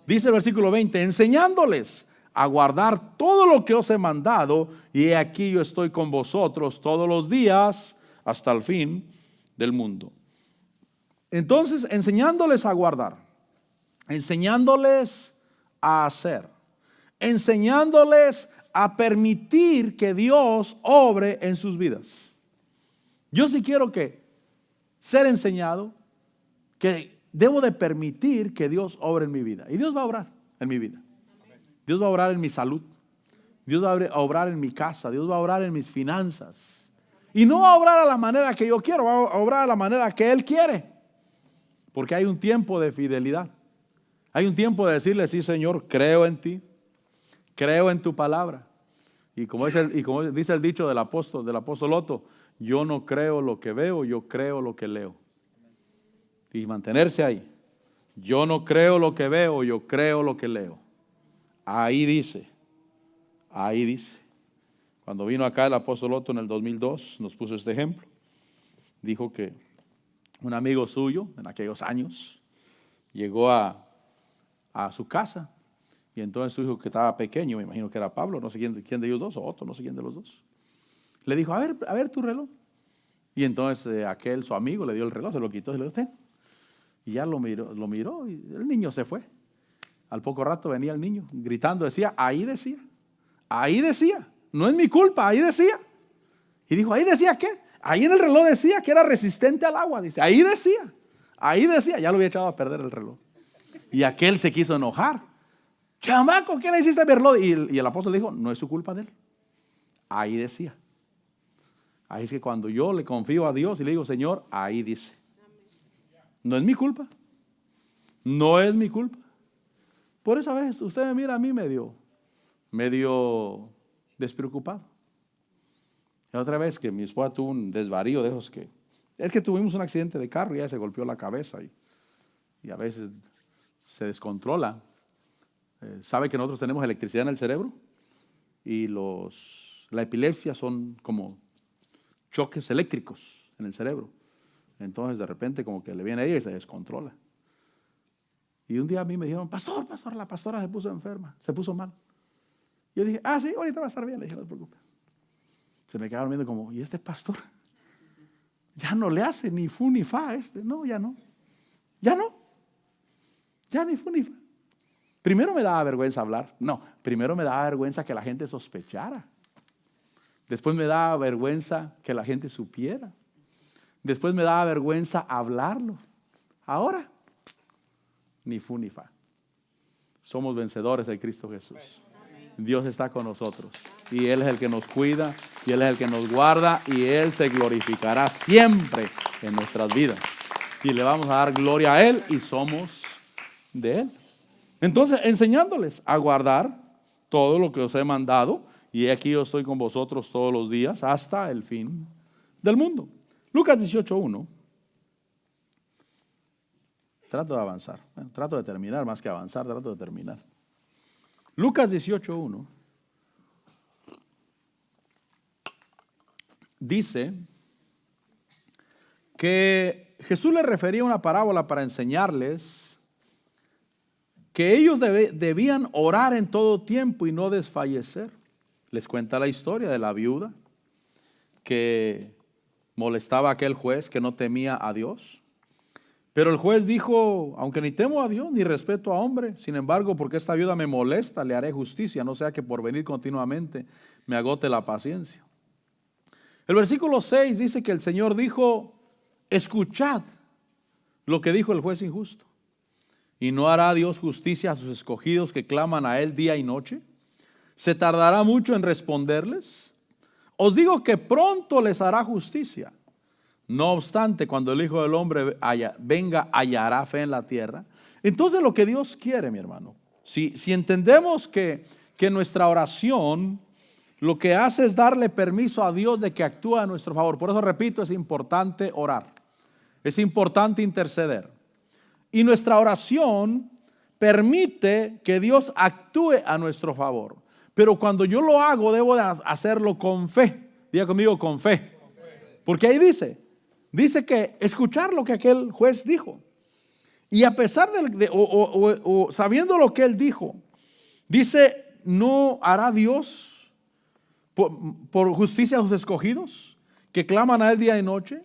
Dice el versículo 20, enseñándoles a guardar todo lo que os he mandado, y he aquí yo estoy con vosotros todos los días hasta el fin del mundo. Entonces, enseñándoles a guardar, enseñándoles a hacer, enseñándoles a permitir que Dios obre en sus vidas. Yo sí quiero ser enseñado, que debo de permitir que Dios obre en mi vida. Y Dios va a obrar en mi vida. Dios va a obrar en mi salud. Dios va a obrar en mi casa. Dios va a obrar en mis finanzas. Y no va a obrar a la manera que yo quiero, va a obrar a la manera que Él quiere. Porque hay un tiempo de fidelidad. Hay un tiempo de decirle, sí, Señor, creo en ti. Creo en tu palabra. Y como dice el dicho del apóstol Otto, yo no creo lo que veo, yo creo lo que leo. Y mantenerse ahí. Yo no creo lo que veo, yo creo lo que leo. Ahí dice. Cuando vino acá el apóstol Otto en el 2002, nos puso este ejemplo. Dijo que un amigo suyo, en aquellos años, llegó a su casa. Y entonces su hijo, que estaba pequeño, me imagino que era Pablo, no sé quién de ellos dos, o Otto, no sé quién de los dos, le dijo, a ver tu reloj. Y entonces su amigo le dio el reloj, se lo quitó y le dijo, ten. Y ya lo miró y el niño se fue. Al poco rato venía el niño gritando, ahí decía, no es mi culpa, ahí decía. Y dijo, ¿ahí decía qué? Ahí en el reloj decía que era resistente al agua, dice, ahí decía, ya lo había echado a perder el reloj. Y aquel se quiso enojar. Chamaco, ¿qué le hiciste a mi reloj? Y el apóstol dijo, no es su culpa de él. Ahí decía. Ahí es que cuando yo le confío a Dios y le digo, Señor, ahí dice. No es mi culpa. No es mi culpa. Por eso a veces usted me mira a mí medio despreocupado. La otra vez que mi esposa tuvo un desvarío de esos es que tuvimos un accidente de carro y ella se golpeó la cabeza y a veces se descontrola. ¿Sabe que nosotros tenemos electricidad en el cerebro? Y la epilepsia son como choques eléctricos en el cerebro. Entonces de repente como que le viene a ella y se descontrola. Y un día a mí me dijeron, pastor, la pastora se puso enferma, se puso mal. Yo dije, sí, ahorita va a estar bien. Le dije, no te preocupes. Se me quedaron viendo como, ¿y este pastor? Ya no le hace ni fu ni fa a este. No, ya no. Ya ni fu ni fa. Primero me daba vergüenza hablar. No, primero me daba vergüenza que la gente sospechara. Después me daba vergüenza que la gente supiera. Después me daba vergüenza hablarlo. Ahora, ni fu ni fa. Somos vencedores de Cristo Jesús. Dios está con nosotros. Y Él es el que nos cuida. Y Él es el que nos guarda. Y Él se glorificará siempre en nuestras vidas. Y le vamos a dar gloria a Él. Y somos de Él. Entonces, enseñándoles a guardar todo lo que os he mandado. Y aquí yo estoy con vosotros todos los días hasta el fin del mundo. Lucas 18:1. Trato de avanzar. Trato de terminar más que avanzar. Trato de terminar. Lucas 18:1 dice que Jesús les refería una parábola para enseñarles que ellos debían orar en todo tiempo y no desfallecer. Les cuenta la historia de la viuda que molestaba a aquel juez que no temía a Dios. Pero el juez dijo, aunque ni temo a Dios ni respeto a hombre, sin embargo, porque esta viuda me molesta, le haré justicia, no sea que por venir continuamente me agote la paciencia. El versículo 6 dice que el Señor dijo, escuchad lo que dijo el juez injusto. ¿Y no hará Dios justicia a sus escogidos que claman a Él día y noche? ¿Se tardará mucho en responderles? Os digo que pronto les hará justicia. No obstante, cuando el Hijo del Hombre venga, hallará fe en la tierra. Entonces lo que Dios quiere, mi hermano, si entendemos que nuestra oración lo que hace es darle permiso a Dios de que actúe a nuestro favor. Por eso repito, es importante orar. Es importante interceder. Y nuestra oración permite que Dios actúe a nuestro favor. Pero cuando yo lo hago, debo de hacerlo con fe. Diga conmigo, con fe. Porque ahí dice que escuchar lo que aquel juez dijo. Y a pesar sabiendo lo que él dijo, dice, ¿no hará Dios por justicia a sus escogidos que claman a Él día y noche?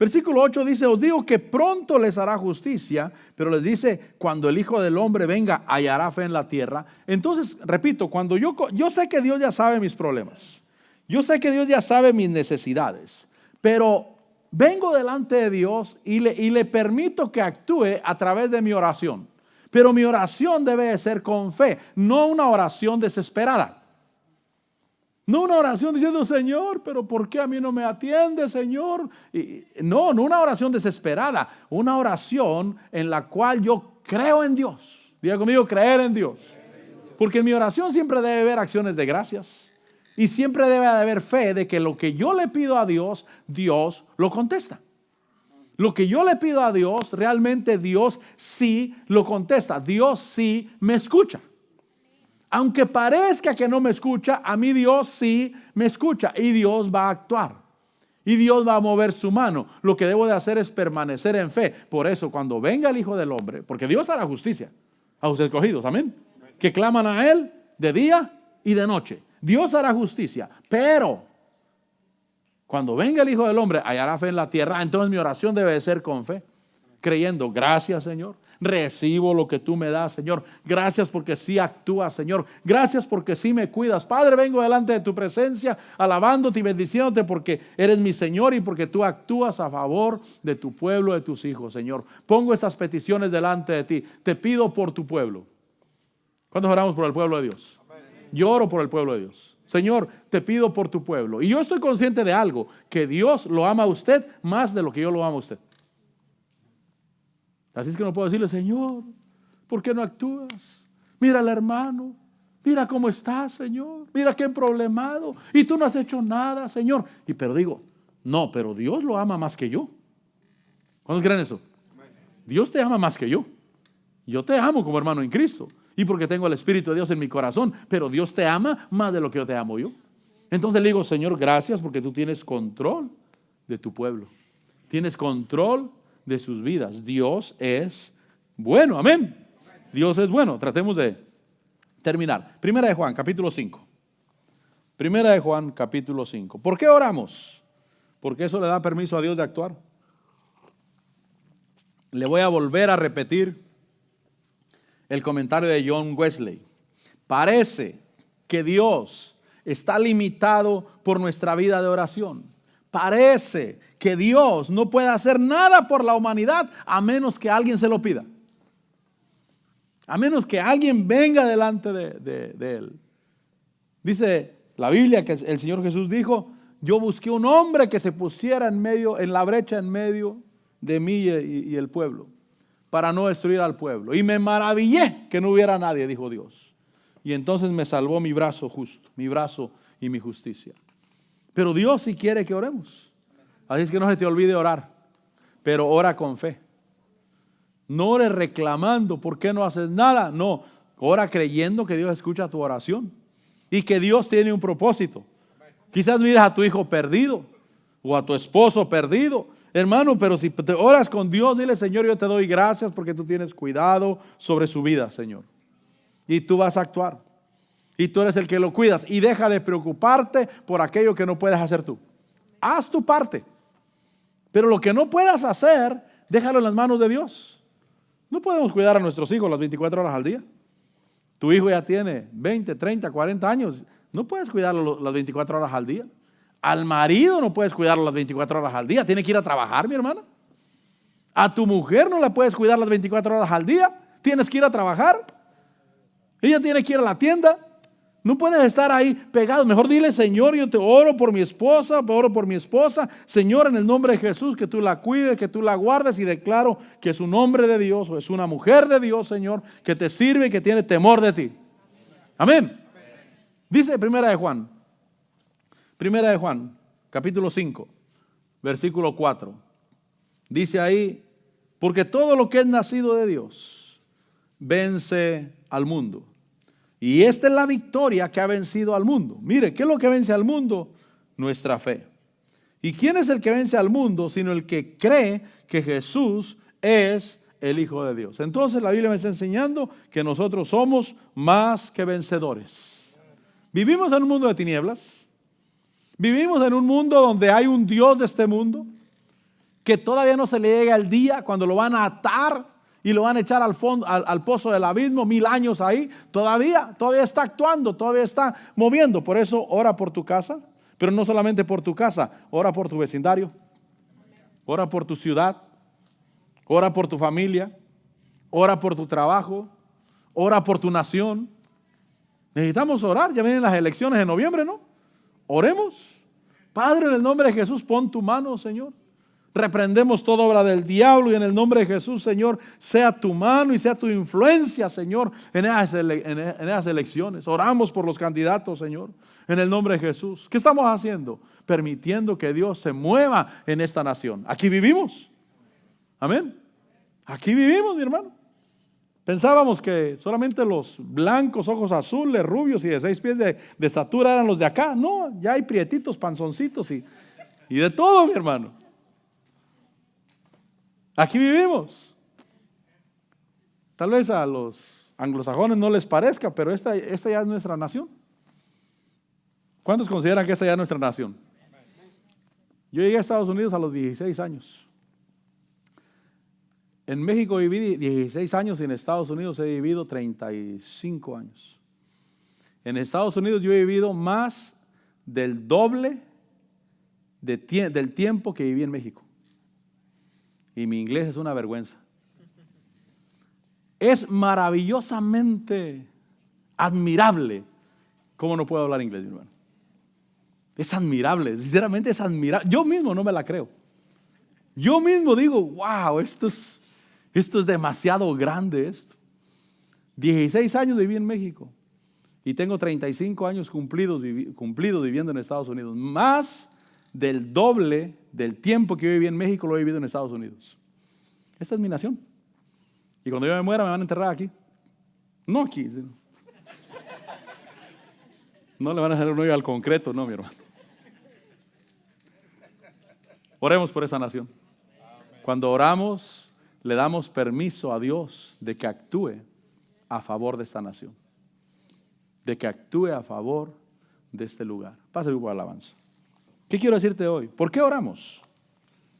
Versículo 8 dice, os digo que pronto les hará justicia, pero les dice, cuando el Hijo del Hombre venga, hallará fe en la tierra. Entonces, repito, cuando yo sé que Dios ya sabe mis problemas, yo sé que Dios ya sabe mis necesidades, pero vengo delante de Dios y le permito que actúe a través de mi oración. Pero mi oración debe de ser con fe, no una oración desesperada. No una oración diciendo, Señor, pero ¿por qué a mí no me atiende, Señor? No una oración desesperada, una oración en la cual yo creo en Dios. Diga conmigo, creer en Dios. Porque en mi oración siempre debe haber acciones de gracias y siempre debe haber fe de que lo que yo le pido a Dios, Dios lo contesta. Lo que yo le pido a Dios, realmente Dios sí lo contesta. Dios sí me escucha. Aunque parezca que no me escucha, a mí Dios sí me escucha y Dios va a actuar. Y Dios va a mover su mano. Lo que debo de hacer es permanecer en fe. Por eso cuando venga el Hijo del Hombre, porque Dios hará justicia a sus escogidos, amén, que claman a Él de día y de noche. Dios hará justicia, pero cuando venga el Hijo del Hombre, hallará fe en la tierra. Entonces mi oración debe de ser con fe, creyendo, gracias Señor. Recibo lo que tú me das, Señor. Gracias porque sí actúas, Señor. Gracias porque sí me cuidas. Padre, vengo delante de tu presencia, alabándote y bendiciéndote porque eres mi Señor y porque tú actúas a favor de tu pueblo, de tus hijos, Señor. Pongo estas peticiones delante de ti. Te pido por tu pueblo. ¿Cuántos oramos por el pueblo de Dios? Yo oro por el pueblo de Dios. Señor, te pido por tu pueblo. Y yo estoy consciente de algo, que Dios lo ama a usted más de lo que yo lo amo a usted. Así es que no puedo decirle, Señor, ¿por qué no actúas? Mira al hermano, mira cómo está, Señor, mira qué problemado, y tú no has hecho nada, Señor. Pero digo, no, pero Dios lo ama más que yo. ¿Cuántos creen eso? Dios te ama más que yo. Yo te amo como hermano en Cristo, y porque tengo el Espíritu de Dios en mi corazón, pero Dios te ama más de lo que yo te amo yo. Entonces le digo, Señor, gracias porque tú tienes control de tu pueblo. Tienes control de sus vidas. Dios es bueno, amén. Dios es bueno. Tratemos de terminar. Primera de Juan, capítulo 5. Primera de Juan, capítulo 5. ¿Por qué oramos? Porque eso le da permiso a Dios de actuar. Le voy a volver a repetir el comentario de John Wesley. Parece que Dios está limitado por nuestra vida de oración. Parece que Dios no puede hacer nada por la humanidad a menos que alguien se lo pida. A menos que alguien venga delante de Él. Dice la Biblia que el Señor Jesús dijo, yo busqué un hombre que se pusiera en la brecha en medio de mí y el pueblo, para no destruir al pueblo. Y me maravillé que no hubiera nadie, dijo Dios. Y entonces me salvó mi brazo justo, mi brazo y mi justicia. Pero Dios sí quiere que oremos. Así es que no se te olvide orar, pero ora con fe. No ores reclamando, ¿por qué no haces nada? No, Ora creyendo que Dios escucha tu oración y que Dios tiene un propósito. Quizás miras a tu hijo perdido o a tu esposo perdido. Hermano, pero si te oras con Dios, dile: Señor, yo te doy gracias porque tú tienes cuidado sobre su vida, Señor. Y tú vas a actuar. Y tú eres el que lo cuidas. Y deja de preocuparte por aquello que no puedes hacer tú. Haz tu parte. Pero lo que no puedas hacer, déjalo en las manos de Dios. No podemos cuidar a nuestros hijos las 24 horas al día. Tu hijo ya tiene 20, 30, 40 años. No puedes cuidarlo las 24 horas al día. Al marido no puedes cuidarlo las 24 horas al día. Tiene que ir a trabajar, mi hermana. A tu mujer no la puedes cuidar las 24 horas al día. Tienes que ir a trabajar. Ella tiene que ir a la tienda. No puedes estar ahí pegado. Mejor dile: Señor, yo te oro por mi esposa, oro por mi esposa. Señor, en el nombre de Jesús, que tú la cuides, que tú la guardes, y declaro que es un hombre de Dios o es una mujer de Dios, Señor, que te sirve y que tiene temor de ti. Amén. Dice Primera de Juan, capítulo 5, versículo 4. Dice ahí: porque todo lo que es nacido de Dios vence al mundo. Y esta es la victoria que ha vencido al mundo. Mire, ¿qué es lo que vence al mundo? Nuestra fe. ¿Y quién es el que vence al mundo sino el que cree que Jesús es el Hijo de Dios? Entonces la Biblia me está enseñando que nosotros somos más que vencedores. Vivimos en un mundo de tinieblas. Vivimos en un mundo donde hay un Dios de este mundo que todavía no se le llega el día cuando lo van a atar y lo van a echar al fondo, al pozo del abismo, 1000 años ahí. Todavía está actuando, todavía está moviendo. Por eso ora por tu casa, pero no solamente por tu casa, ora por tu vecindario, ora por tu ciudad, ora por tu familia, ora por tu trabajo, ora por tu nación. Necesitamos orar. Ya vienen las elecciones en noviembre, ¿no? Oremos. Padre, en el nombre de Jesús, pon tu mano, Señor. Reprendemos toda obra del diablo y en el nombre de Jesús, Señor, sea tu mano y sea tu influencia, Señor, en esas elecciones. Oramos por los candidatos, Señor, en el nombre de Jesús. ¿Qué estamos haciendo? Permitiendo que Dios se mueva en esta nación. Aquí vivimos. Amén. Aquí vivimos, mi hermano. Pensábamos que solamente los blancos, ojos azules, rubios y de 6 pies de estatura eran los de acá. No, ya hay prietitos, panzoncitos y de todo, mi hermano. Aquí vivimos. Tal vez a los anglosajones no les parezca, pero esta ya es nuestra nación. ¿Cuántos consideran que esta ya es nuestra nación? Yo llegué a Estados Unidos a los 16 años. En México viví 16 años y en Estados Unidos he vivido 35 años. En Estados Unidos yo he vivido más del doble del tiempo que viví en México. Y mi inglés es una vergüenza. Es maravillosamente admirable cómo no puedo hablar inglés, mi hermano. Es admirable, sinceramente es admirable. Yo mismo no me la creo. Yo mismo digo: wow, esto es demasiado grande esto. 16 años viví en México y tengo 35 años cumplidos viviendo en Estados Unidos. Más del doble del tiempo que yo viví en México lo he vivido en Estados Unidos. Esta es mi nación. Y cuando yo me muera me van a enterrar aquí. No aquí. No le van a hacer un hoyo al concreto, no, mi hermano. Oremos por esta nación. Cuando oramos, le damos permiso a Dios de que actúe a favor de esta nación. De que actúe a favor de este lugar. Pasa el grupo de alabanza. ¿Qué quiero decirte hoy? ¿Por qué oramos?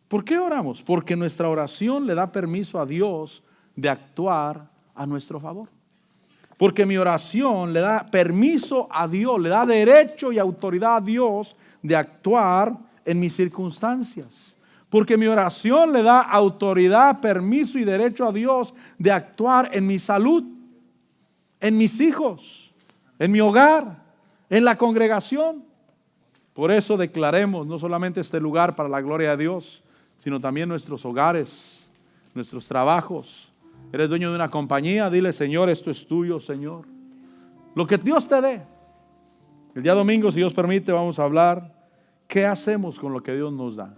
¿Por qué oramos? Porque nuestra oración le da permiso a Dios de actuar a nuestro favor. Porque mi oración le da permiso a Dios, le da derecho y autoridad a Dios de actuar en mis circunstancias. Porque mi oración le da autoridad, permiso y derecho a Dios de actuar en mi salud, en mis hijos, en mi hogar, en la congregación. Por eso declaremos no solamente este lugar para la gloria de Dios, sino también nuestros hogares, nuestros trabajos. Eres dueño de una compañía, dile: Señor, esto es tuyo, Señor. Lo que Dios te dé. El día domingo, si Dios permite, vamos a hablar qué hacemos con lo que Dios nos da.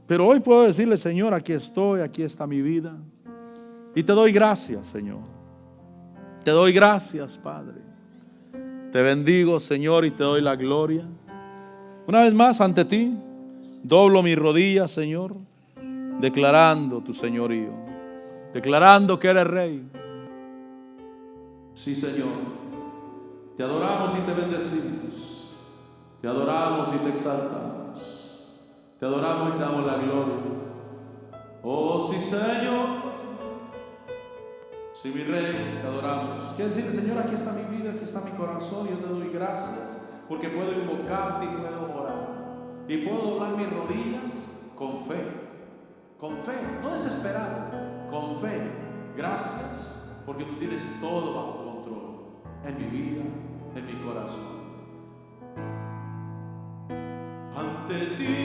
Pero hoy puedo decirle: Señor, aquí estoy, aquí está mi vida. Y te doy gracias, Señor. Te doy gracias, Padre. Te bendigo, Señor, y te doy la gloria. Una vez más ante ti, doblo mis rodillas, Señor, declarando tu señorío, declarando que eres Rey. Sí, Señor, te adoramos y te bendecimos, te adoramos y te exaltamos, te adoramos y te damos la gloria. Oh, sí, Señor, sí, mi Rey, te adoramos. Quiero decirle, Señor, aquí está mi vida, aquí está mi corazón, yo te doy gracias porque puedo invocarte y puedo orar y puedo doblar mis rodillas con fe, no desesperado, con fe. Gracias porque tú tienes todo bajo control en mi vida, en mi corazón. Ante ti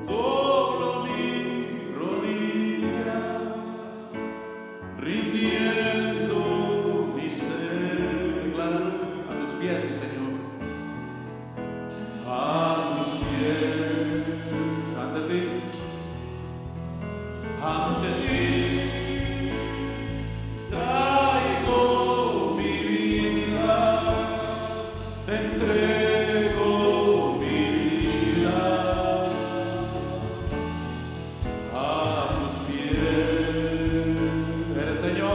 doblo mi rodilla, rindiendo mi ser. Decláralo a tus pies, mi Señor, a tus pies. Ante ti traigo mi vida, te entrego mi vida a tus pies. Eres Señor,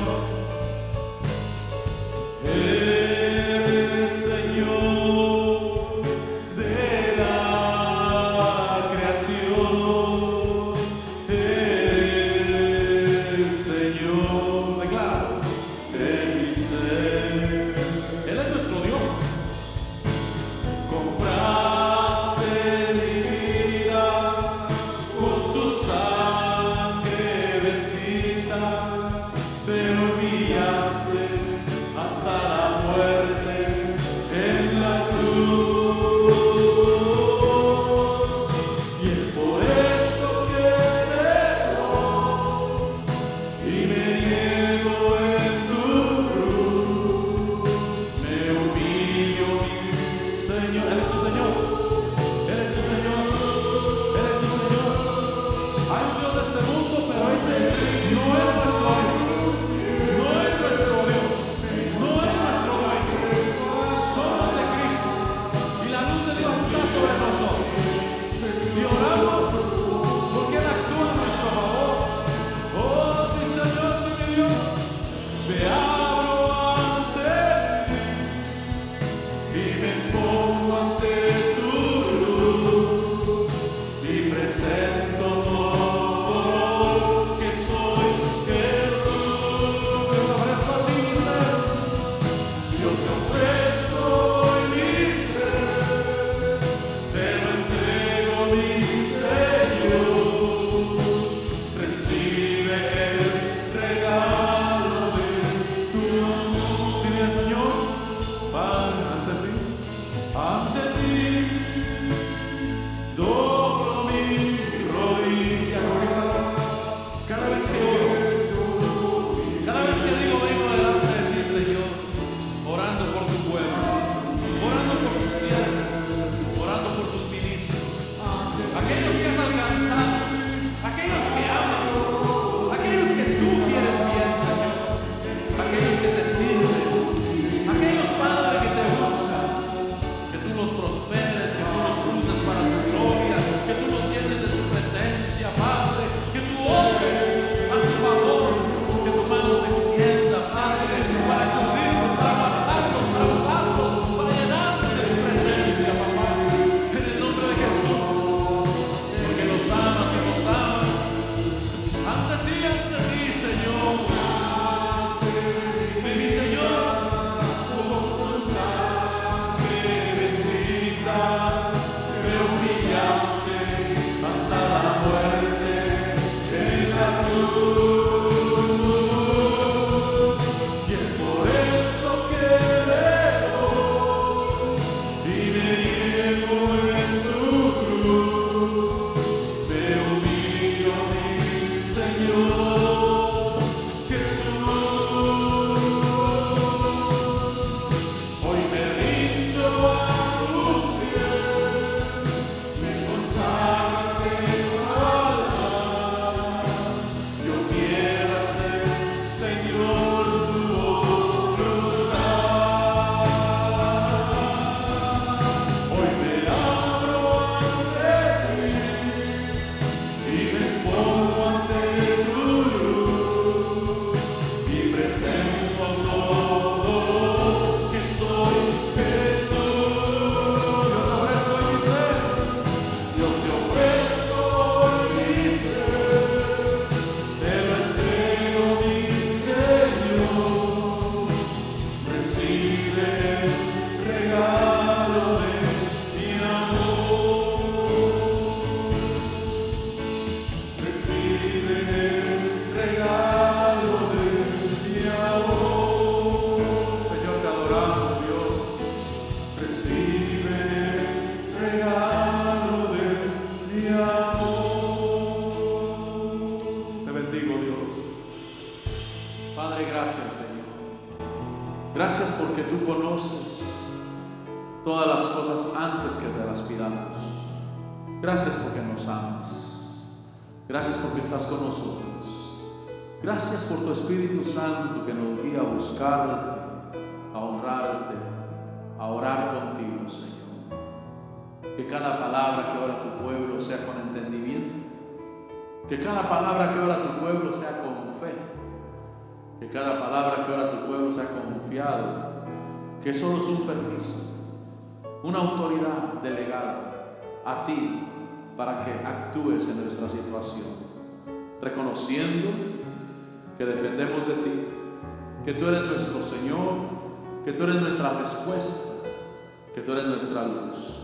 Padre, gracias, Señor. Gracias porque tú conoces todas las cosas antes que te las pidamos. Gracias porque nos amas. Gracias porque estás con nosotros. Gracias por tu Espíritu Santo que nos guía a buscarte, a honrarte, a orar contigo, Señor. Que cada palabra que ora tu pueblo sea con entendimiento. Que cada palabra que ora tu pueblo sea con fe. Que cada palabra que ora tu pueblo sea confiado. Que solo es un permiso, una autoridad delegada a ti para que actúes en nuestra situación, reconociendo que dependemos de ti, que tú eres nuestro Señor, que tú eres nuestra respuesta, que tú eres nuestra luz.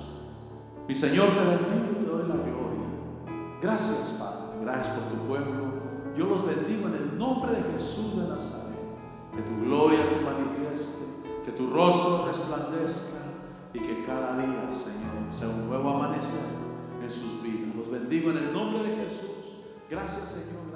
Mi Señor, te bendigo y te doy la gloria. Gracias, Padre. Gracias por tu pueblo. Yo los bendigo en el nombre de Jesús de Nazaret. Que tu gloria se manifieste, que tu rostro resplandezca y que cada día, Señor, sea un nuevo amanecer en sus vidas. Los bendigo en el nombre de Jesús. Gracias, Señor.